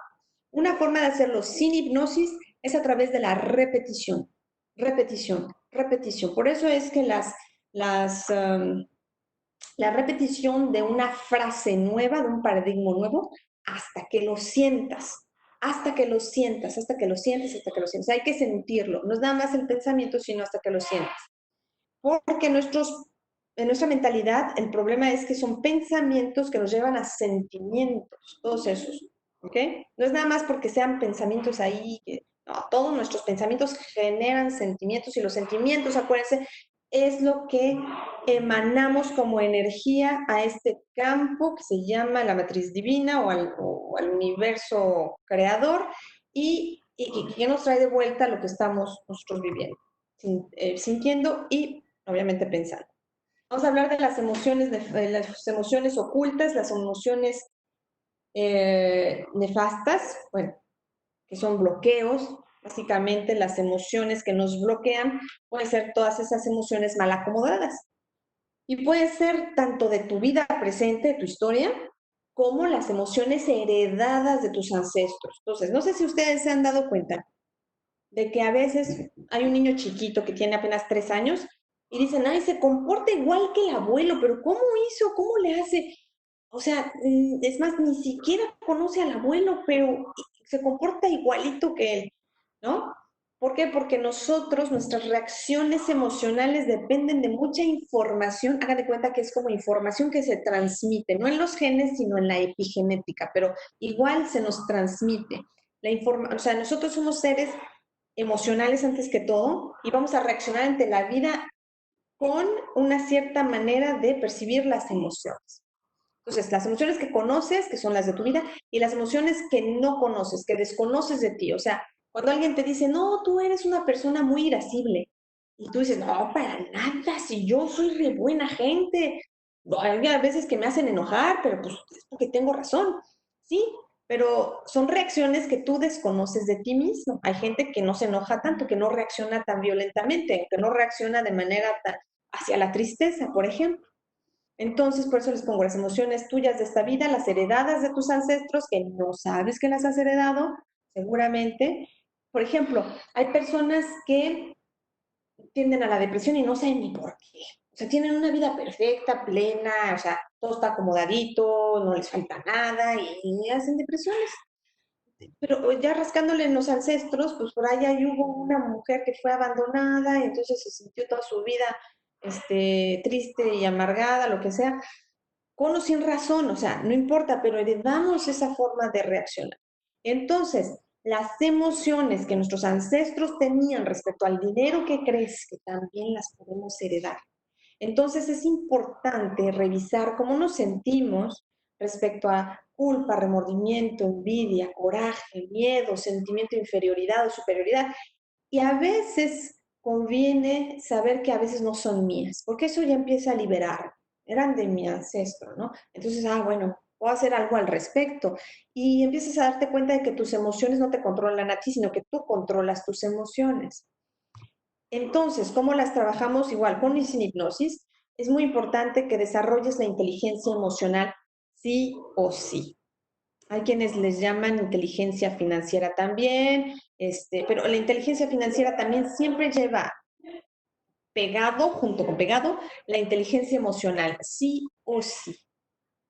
Una forma de hacerlo sin hipnosis es a través de la repetición, repetición, repetición. Por eso es que las, la repetición de una frase nueva, de un paradigma nuevo, hasta que lo sientas, hasta que lo sientas, hasta que lo sientes, hasta que lo sientes. Hay que sentirlo, no es nada más el pensamiento, sino hasta que lo sientas. Porque en nuestra mentalidad, el problema es que son pensamientos que nos llevan a sentimientos, todos esos, ¿ok? No es nada más porque sean pensamientos ahí, no, todos nuestros pensamientos generan sentimientos y los sentimientos, acuérdense, es lo que emanamos como energía a este campo que se llama la matriz divina o al universo creador y que nos trae de vuelta lo que estamos nosotros viviendo, sintiendo y obviamente pensando. Vamos a hablar de de las emociones ocultas, las emociones nefastas, bueno, que son bloqueos. Básicamente las emociones que nos bloquean pueden ser todas esas emociones mal acomodadas. Y puede ser tanto de tu vida presente, de tu historia, como las emociones heredadas de tus ancestros. Entonces, no sé si ustedes se han dado cuenta de que a veces hay un niño chiquito que tiene apenas 3 años y dicen, ay, se comporta igual que el abuelo, pero ¿cómo hizo? ¿Cómo le hace? O sea, es más, ni siquiera conoce al abuelo, pero se comporta igualito que él, ¿no? ¿Por qué? Porque nosotros, nuestras reacciones emocionales dependen de mucha información. Hagan de cuenta que es como información que se transmite, no en los genes, sino en la epigenética, pero igual se nos transmite. O sea, nosotros somos seres emocionales antes que todo y vamos a reaccionar ante la vida con una cierta manera de percibir las emociones. Entonces, las emociones que conoces, que son las de tu vida, y las emociones que no conoces, que desconoces de ti. O sea, cuando alguien te dice, no, tú eres una persona muy irascible, y tú dices, no, para nada, si yo soy re buena gente. No, hay a veces que me hacen enojar, pero pues es porque tengo razón. Sí, pero son reacciones que tú desconoces de ti mismo. Hay gente que no se enoja tanto, que no reacciona tan violentamente, que no reacciona de manera tan hacia la tristeza, por ejemplo. Entonces, por eso les pongo las emociones tuyas de esta vida, las heredadas de tus ancestros, que no sabes que las has heredado, seguramente. Por ejemplo, hay personas que tienden a la depresión y no saben ni por qué. O sea, tienen una vida perfecta, plena, o sea, todo está acomodadito, no les falta nada y hacen depresiones. Pero ya rascándole en los ancestros, pues por ahí hubo una mujer que fue abandonada y entonces se sintió toda su vida triste y amargada, lo que sea, con o sin razón, o sea, no importa, pero heredamos esa forma de reaccionar. Entonces, las emociones que nuestros ancestros tenían respecto al dinero que crees que también las podemos heredar. Entonces, es importante revisar cómo nos sentimos respecto a culpa, remordimiento, envidia, coraje, miedo, sentimiento de inferioridad o superioridad. Y a veces conviene saber que a veces no son mías, porque eso ya empieza a liberar. Eran de mi ancestro, ¿no? Entonces, bueno, puedo hacer algo al respecto. Y empiezas a darte cuenta de que tus emociones no te controlan a ti, sino que tú controlas tus emociones. Entonces, ¿cómo las trabajamos? Igual, con y sin hipnosis. Es muy importante que desarrolles la inteligencia emocional sí o sí. Hay quienes les llaman inteligencia financiera también, pero la inteligencia financiera también siempre lleva pegado, junto con pegado, la inteligencia emocional, sí o sí.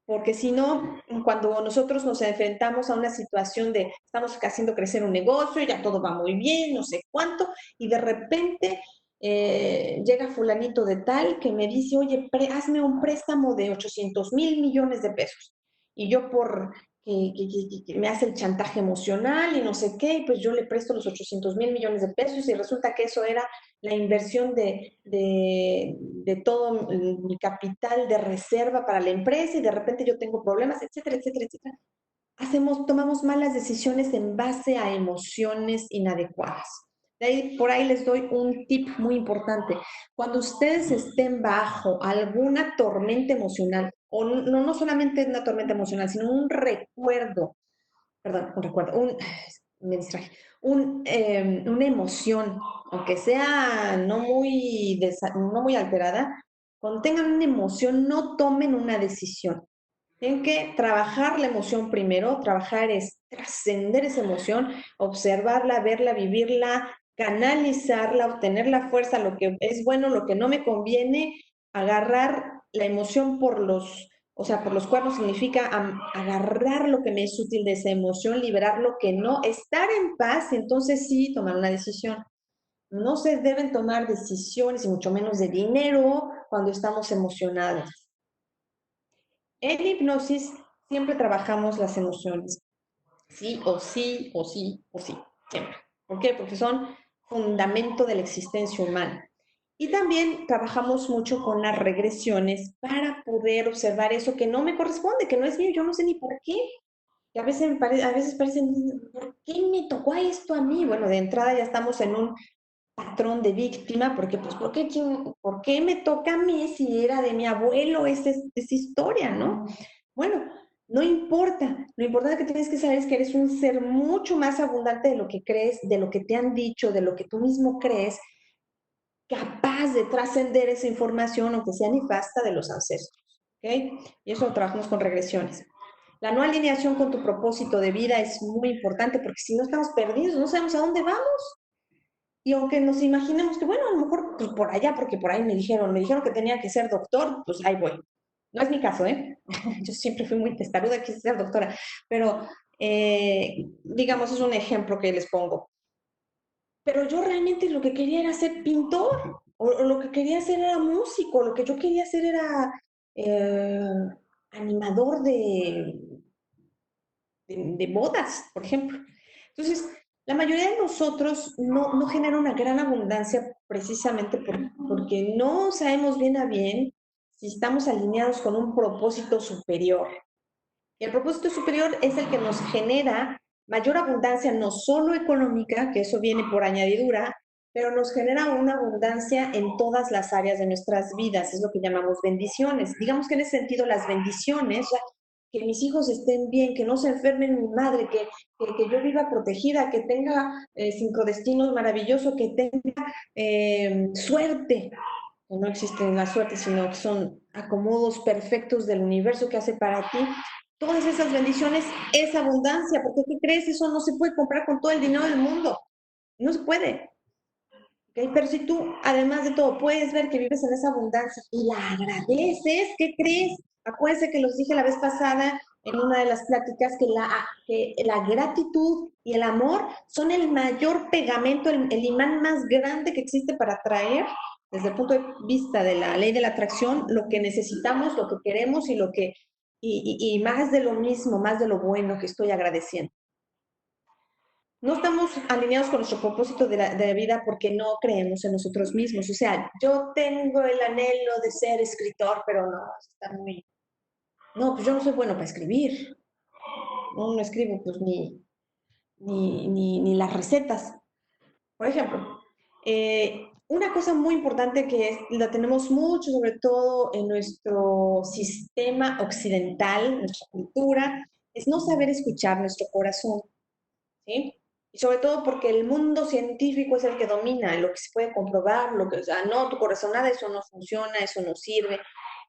Porque si no, cuando nosotros nos enfrentamos a una situación de estamos haciendo crecer un negocio, ya todo va muy bien, no sé cuánto, y de repente llega fulanito de tal que me dice, oye, hazme un préstamo de 800,000 millones de pesos. Y yo por que me hace el chantaje emocional y no sé qué, y pues yo le presto los 800,000 millones de pesos y resulta que eso era la inversión de todo mi capital de reserva para la empresa y de repente yo tengo problemas, etcétera, etcétera, etcétera. Tomamos malas decisiones en base a emociones inadecuadas. Por ahí les doy un tip muy importante. Cuando ustedes estén bajo alguna tormenta emocional, o no solamente una tormenta emocional, sino un recuerdo, perdón, un recuerdo, me distraje, una emoción, aunque sea no muy alterada, cuando tengan una emoción, no tomen una decisión. Tienen que trabajar la emoción primero, trabajar es trascender esa emoción, observarla, verla, vivirla, canalizarla, obtener la fuerza, lo que es bueno, lo que no me conviene, agarrar la emoción o sea, por los cuernos significa agarrar lo que me es útil de esa emoción, liberar lo que no, estar en paz, entonces sí, tomar una decisión. No se deben tomar decisiones, y mucho menos de dinero, cuando estamos emocionados. En hipnosis siempre trabajamos las emociones, sí o sí o sí o sí, siempre. ¿Por qué? Porque son fundamento de la existencia humana. Y también trabajamos mucho con las regresiones para poder observar eso que no me corresponde, que no es mío, yo no sé ni por qué. Y a veces parecen, ¿por qué me tocó esto a mí? Bueno, de entrada ya estamos en un patrón de víctima, porque pues, ¿por qué me toca a mí si era de mi abuelo esa historia, ¿no? Bueno, no importa, lo importante que tienes que saber es que eres un ser mucho más abundante de lo que crees, de lo que te han dicho, de lo que tú mismo crees, capaz de trascender esa información, aunque sea nefasta, de los ancestros, ¿ok? Y eso lo trabajamos con regresiones. La no alineación con tu propósito de vida es muy importante porque si no estamos perdidos, no sabemos a dónde vamos. Y aunque nos imaginemos que, bueno, a lo mejor pues, por allá, porque por ahí me dijeron que tenía que ser doctor, pues ahí voy. No es mi caso, ¿eh? Yo siempre fui muy testaruda, quise ser doctora, pero digamos, es un ejemplo que les pongo. pero yo realmente lo que quería era ser pintor, o lo que quería hacer era músico, lo que yo quería hacer era eh, animador de bodas, por ejemplo. Entonces, la mayoría de nosotros no genera una gran abundancia precisamente porque no sabemos bien a bien si estamos alineados con un propósito superior. Y el propósito superior es el que nos genera mayor abundancia, no solo económica, que eso viene por añadidura, pero nos genera una abundancia en todas las áreas de nuestras vidas, es lo que llamamos bendiciones. Digamos que en ese sentido las bendiciones, que mis hijos estén bien, que no se enfermen mi madre, que yo viva protegida, que tenga sincrodestinos maravillosos, que tenga suerte, que no existe la suerte, sino que son acomodos perfectos del universo que hace para ti. Todas esas bendiciones es abundancia, porque ¿qué crees? Eso no se puede comprar con todo el dinero del mundo. No se puede. ¿Okay? Pero si tú, además de todo, puedes ver que vives en esa abundancia y la agradeces, ¿qué crees? Acuérdense que los dije la vez pasada en una de las pláticas que la gratitud y el amor son el mayor pegamento, el imán más grande que existe para atraer, desde el punto de vista de la ley de la atracción, lo que necesitamos, lo que queremos y lo que y más de lo mismo, más de lo bueno que estoy agradeciendo. No estamos alineados con nuestro propósito de vida porque no creemos en nosotros mismos. O sea, yo tengo el anhelo de ser escritor, pero no, está muy... No, pues yo no soy bueno para escribir. No escribo pues ni las recetas. Por ejemplo, una cosa muy importante que la tenemos mucho, sobre todo en nuestro sistema occidental, nuestra cultura, es no saber escuchar nuestro corazón. ¿Sí? Y sobre todo porque el mundo científico es el que domina, lo que se puede comprobar, lo que, o sea, no, tu corazonada, eso no funciona, eso no sirve,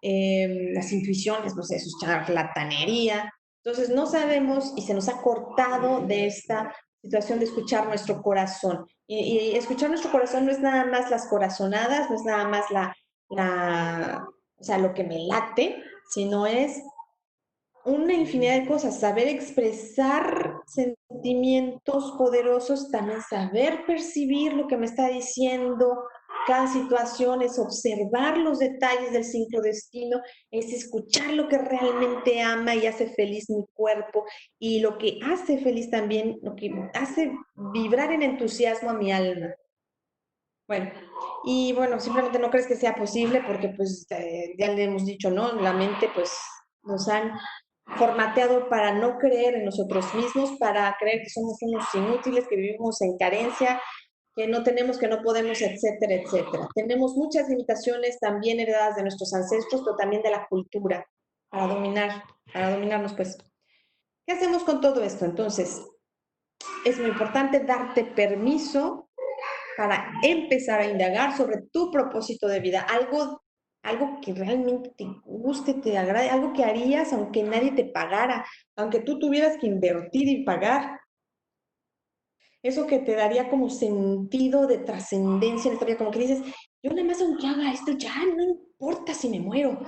las intuiciones, no sé, eso es charlatanería. Entonces no sabemos y se nos ha cortado de esta situación de escuchar nuestro corazón. Y escuchar nuestro corazón no es nada más las corazonadas, no es nada más o sea, lo que me late, sino es una infinidad de cosas, saber expresar sentimientos poderosos, también saber percibir lo que me está diciendo cada situación, es observar los detalles del sincrodestino, es escuchar lo que realmente ama y hace feliz mi cuerpo y lo que hace feliz también, lo que hace vibrar en entusiasmo a mi alma. Bueno, y bueno, simplemente no crees que sea posible porque pues ya le hemos dicho, ¿no? La mente pues nos han formateado para no creer en nosotros mismos, para creer que somos unos inútiles, que vivimos en carencia, que no tenemos, que no podemos, etcétera, etcétera. Tenemos muchas limitaciones también heredadas de nuestros ancestros, pero también de la cultura para dominarnos pues. ¿Qué hacemos con todo esto? Entonces, es muy importante darte permiso para empezar a indagar sobre tu propósito de vida, algo que realmente te guste, te agrade, algo que harías aunque nadie te pagara, aunque tú tuvieras que invertir y pagar. Eso que te daría como sentido de trascendencia en esta vida, como que dices, yo nada más aunque haga esto, ya no importa si me muero,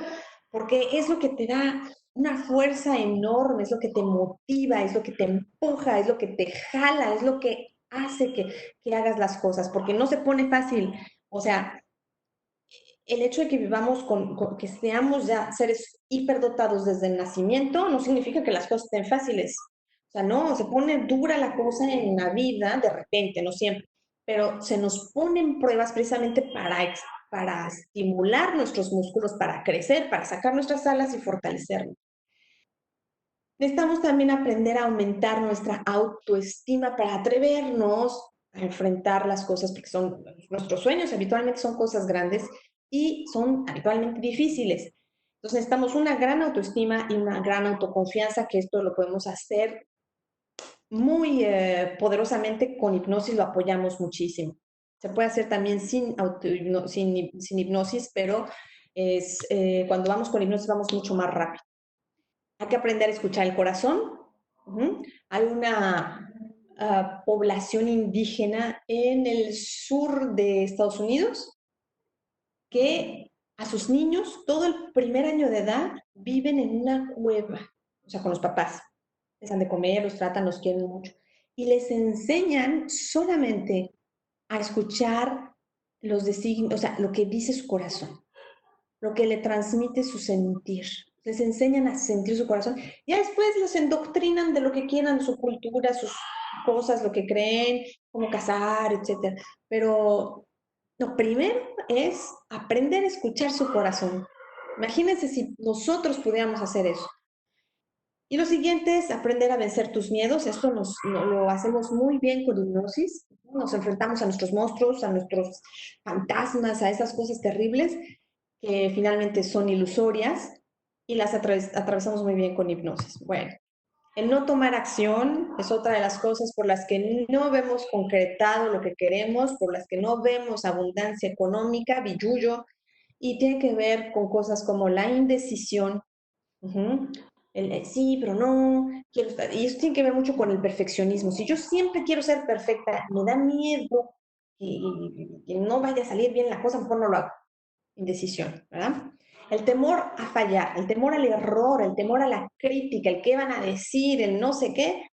porque es lo que te da una fuerza enorme, es lo que te motiva, es lo que te empuja, es lo que te jala, es lo que hace que hagas las cosas, porque no se pone fácil. O sea, el hecho de que vivamos que seamos ya seres hiperdotados desde el nacimiento no significa que las cosas estén fáciles. O sea, no, se pone dura la cosa en la vida de repente, no siempre, pero se nos ponen pruebas precisamente para estimular nuestros músculos, para crecer, para sacar nuestras alas y fortalecernos. Necesitamos también aprender a aumentar nuestra autoestima para atrevernos a enfrentar las cosas, porque son nuestros sueños, habitualmente son cosas grandes y son habitualmente difíciles. Entonces necesitamos una gran autoestima y una gran autoconfianza, que esto lo podemos hacer muy poderosamente con hipnosis, lo apoyamos muchísimo. Se puede hacer también sin hipnosis, pero cuando vamos con hipnosis vamos mucho más rápido. Hay que aprender a escuchar el corazón. Hay una población indígena en el sur de Estados Unidos que a sus niños todo el primer año de edad viven en una cueva, o sea, con los papás. Les dan de comer, los tratan, los quieren mucho. Y les enseñan solamente a escuchar los designios, o sea, lo que dice su corazón, lo que le transmite su sentir. Les enseñan a sentir su corazón. Ya después los endoctrinan de lo que quieran, su cultura, sus cosas, lo que creen, cómo casar, etcétera. Pero lo primero es aprender a escuchar su corazón. Imagínense si nosotros pudiéramos hacer eso. Y lo siguiente es aprender a vencer tus miedos. Esto lo hacemos muy bien con hipnosis. Nos enfrentamos a nuestros monstruos, a nuestros fantasmas, a esas cosas terribles que finalmente son ilusorias y las atravesamos muy bien con hipnosis. Bueno, el no tomar acción es otra de las cosas por las que no vemos concretado lo que queremos, por las que no vemos abundancia económica, billullo, y tiene que ver con cosas como la indecisión. Ujú. Sí, pero no, quiero estar. Y eso tiene que ver mucho con el perfeccionismo. Si yo siempre quiero ser perfecta, me da miedo que no vaya a salir bien la cosa, mejor no lo hago. Indecisión, ¿verdad? El temor a fallar, el temor al error, el temor a la crítica, el qué van a decir, el no sé qué,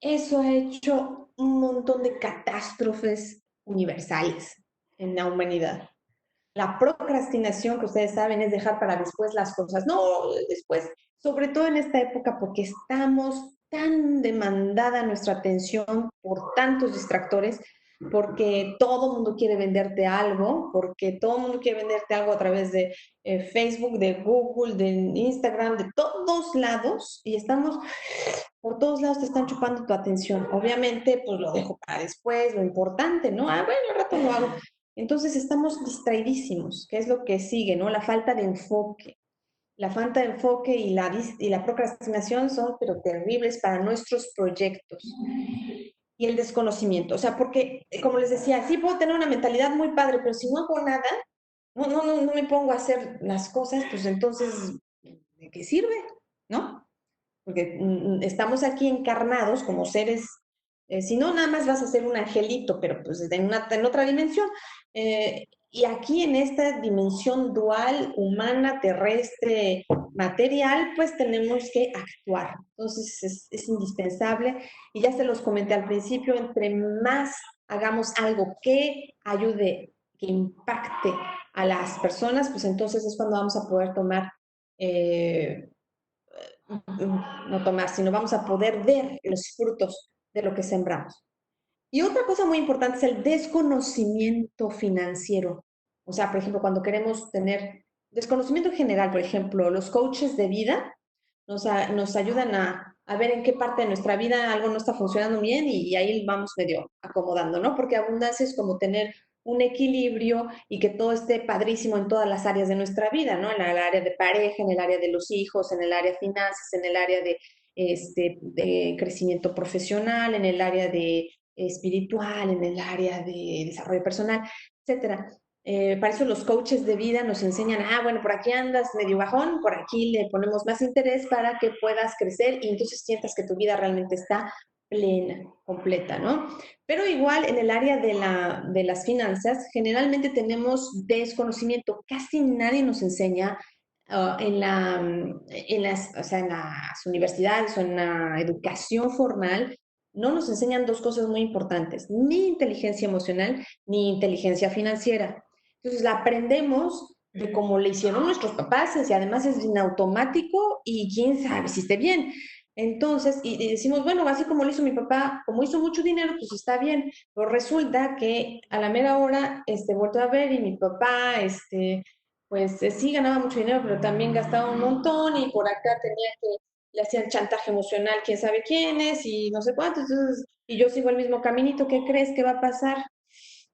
eso ha hecho un montón de catástrofes universales en la humanidad. La procrastinación, que ustedes saben, es dejar para después las cosas. No, después, sobre todo en esta época, porque estamos tan demandada nuestra atención por tantos distractores, porque todo el mundo quiere venderte algo, porque todo el mundo quiere venderte algo a través de Facebook, de Google, de Instagram, de todos lados, y estamos, por todos lados te están chupando tu atención. Obviamente, pues lo dejo para después, lo importante, ¿no? Ah, bueno, al rato lo hago. Entonces estamos distraidísimos, que es lo que sigue, ¿no? La falta de enfoque. La falta de enfoque y la procrastinación son, pero terribles para nuestros proyectos. Y el desconocimiento, o sea, porque, como les decía, sí puedo tener una mentalidad muy padre, pero si no hago nada, no me pongo a hacer las cosas, pues entonces, ¿de qué sirve? ¿No? Porque estamos aquí encarnados como seres, si no, nada más vas a ser un angelito, pero pues en otra dimensión. Y aquí en esta dimensión dual, humana, terrestre, material, pues tenemos que actuar. Entonces es indispensable, y ya se los comenté al principio, entre más hagamos algo que ayude, que impacte a las personas, pues entonces es cuando vamos a poder tomar eh, no tomar, sino vamos a poder ver los frutos de lo que sembramos. Y otra cosa muy importante es el desconocimiento financiero. O sea, por ejemplo, cuando queremos tener desconocimiento general, por ejemplo, los coaches de vida nos ayudan a ver en qué parte de nuestra vida algo no está funcionando bien y ahí vamos medio acomodando, ¿no? Porque abundancia es como tener un equilibrio y que todo esté padrísimo en todas las áreas de nuestra vida, ¿no? En el área de pareja, en el área de los hijos, en el área de finanzas, en el área de crecimiento profesional, en el área de espiritual, en el área de desarrollo personal, etcétera. Para eso los coaches de vida nos enseñan, bueno, por aquí andas medio bajón, por aquí le ponemos más interés para que puedas crecer y entonces sientas que tu vida realmente está plena, completa, ¿no? Pero igual en el área de las finanzas, generalmente tenemos desconocimiento, casi nadie nos enseña o sea, en las universidades o en la educación formal, no nos enseñan dos cosas muy importantes, ni inteligencia emocional ni inteligencia financiera. Entonces la aprendemos de cómo le hicieron nuestros papás y además es en automático y quién sabe si esté bien. Entonces, y decimos, bueno, así como lo hizo mi papá, como hizo mucho dinero, pues está bien. Pero resulta que a la mera hora, volteó a ver y mi papá, pues sí ganaba mucho dinero, pero también gastaba un montón y por acá tenía que, le hacían chantaje emocional, quién sabe quiénes y no sé cuánto. Entonces, y yo sigo el mismo caminito, ¿qué crees que va a pasar?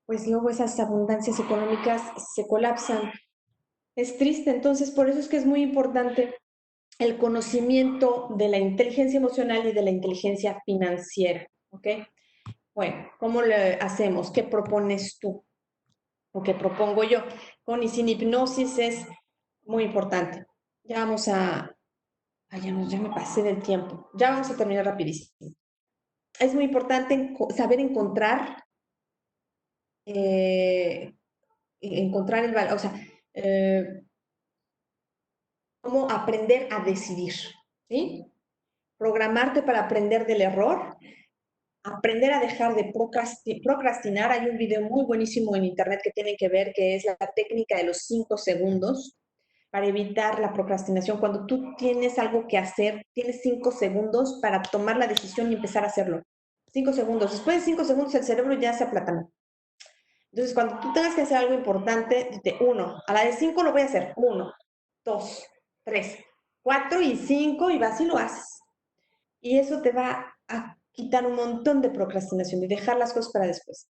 Pues luego esas abundancias económicas se colapsan. Es triste, entonces por eso es que es muy importante el conocimiento de la inteligencia emocional y de la inteligencia financiera, ¿ok? Bueno, ¿cómo le hacemos? ¿Qué propones tú? ¿O qué propongo yo? Con y sin hipnosis es muy importante. Ya vamos a... Ay, ya me pasé del tiempo. Ya vamos a terminar rapidísimo. Es muy importante saber encontrar el valor, o sea, eh, cómo aprender a decidir, ¿sí? Programarte para aprender del error aprender a dejar de procrastinar. Hay un video muy buenísimo en internet que tienen que ver, que es la técnica de los 5 segundos para evitar la procrastinación. Cuando tú tienes algo que hacer, tienes 5 segundos para tomar la decisión y empezar a hacerlo. 5 segundos. Después de 5 segundos el cerebro ya se aplatanó. Entonces, cuando tú tengas que hacer algo importante, de uno, a la de 5 lo voy a hacer. 1, 2, 3, 4 y 5 y vas y lo haces. Y eso te va a quitar un montón de procrastinación y dejar las cosas para después.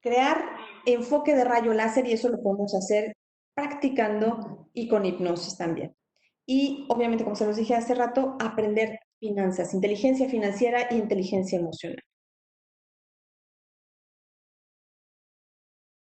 Crear enfoque de rayo láser, y eso lo podemos hacer practicando y con hipnosis también. Y obviamente, como se los dije hace rato, aprender finanzas, inteligencia financiera y inteligencia emocional.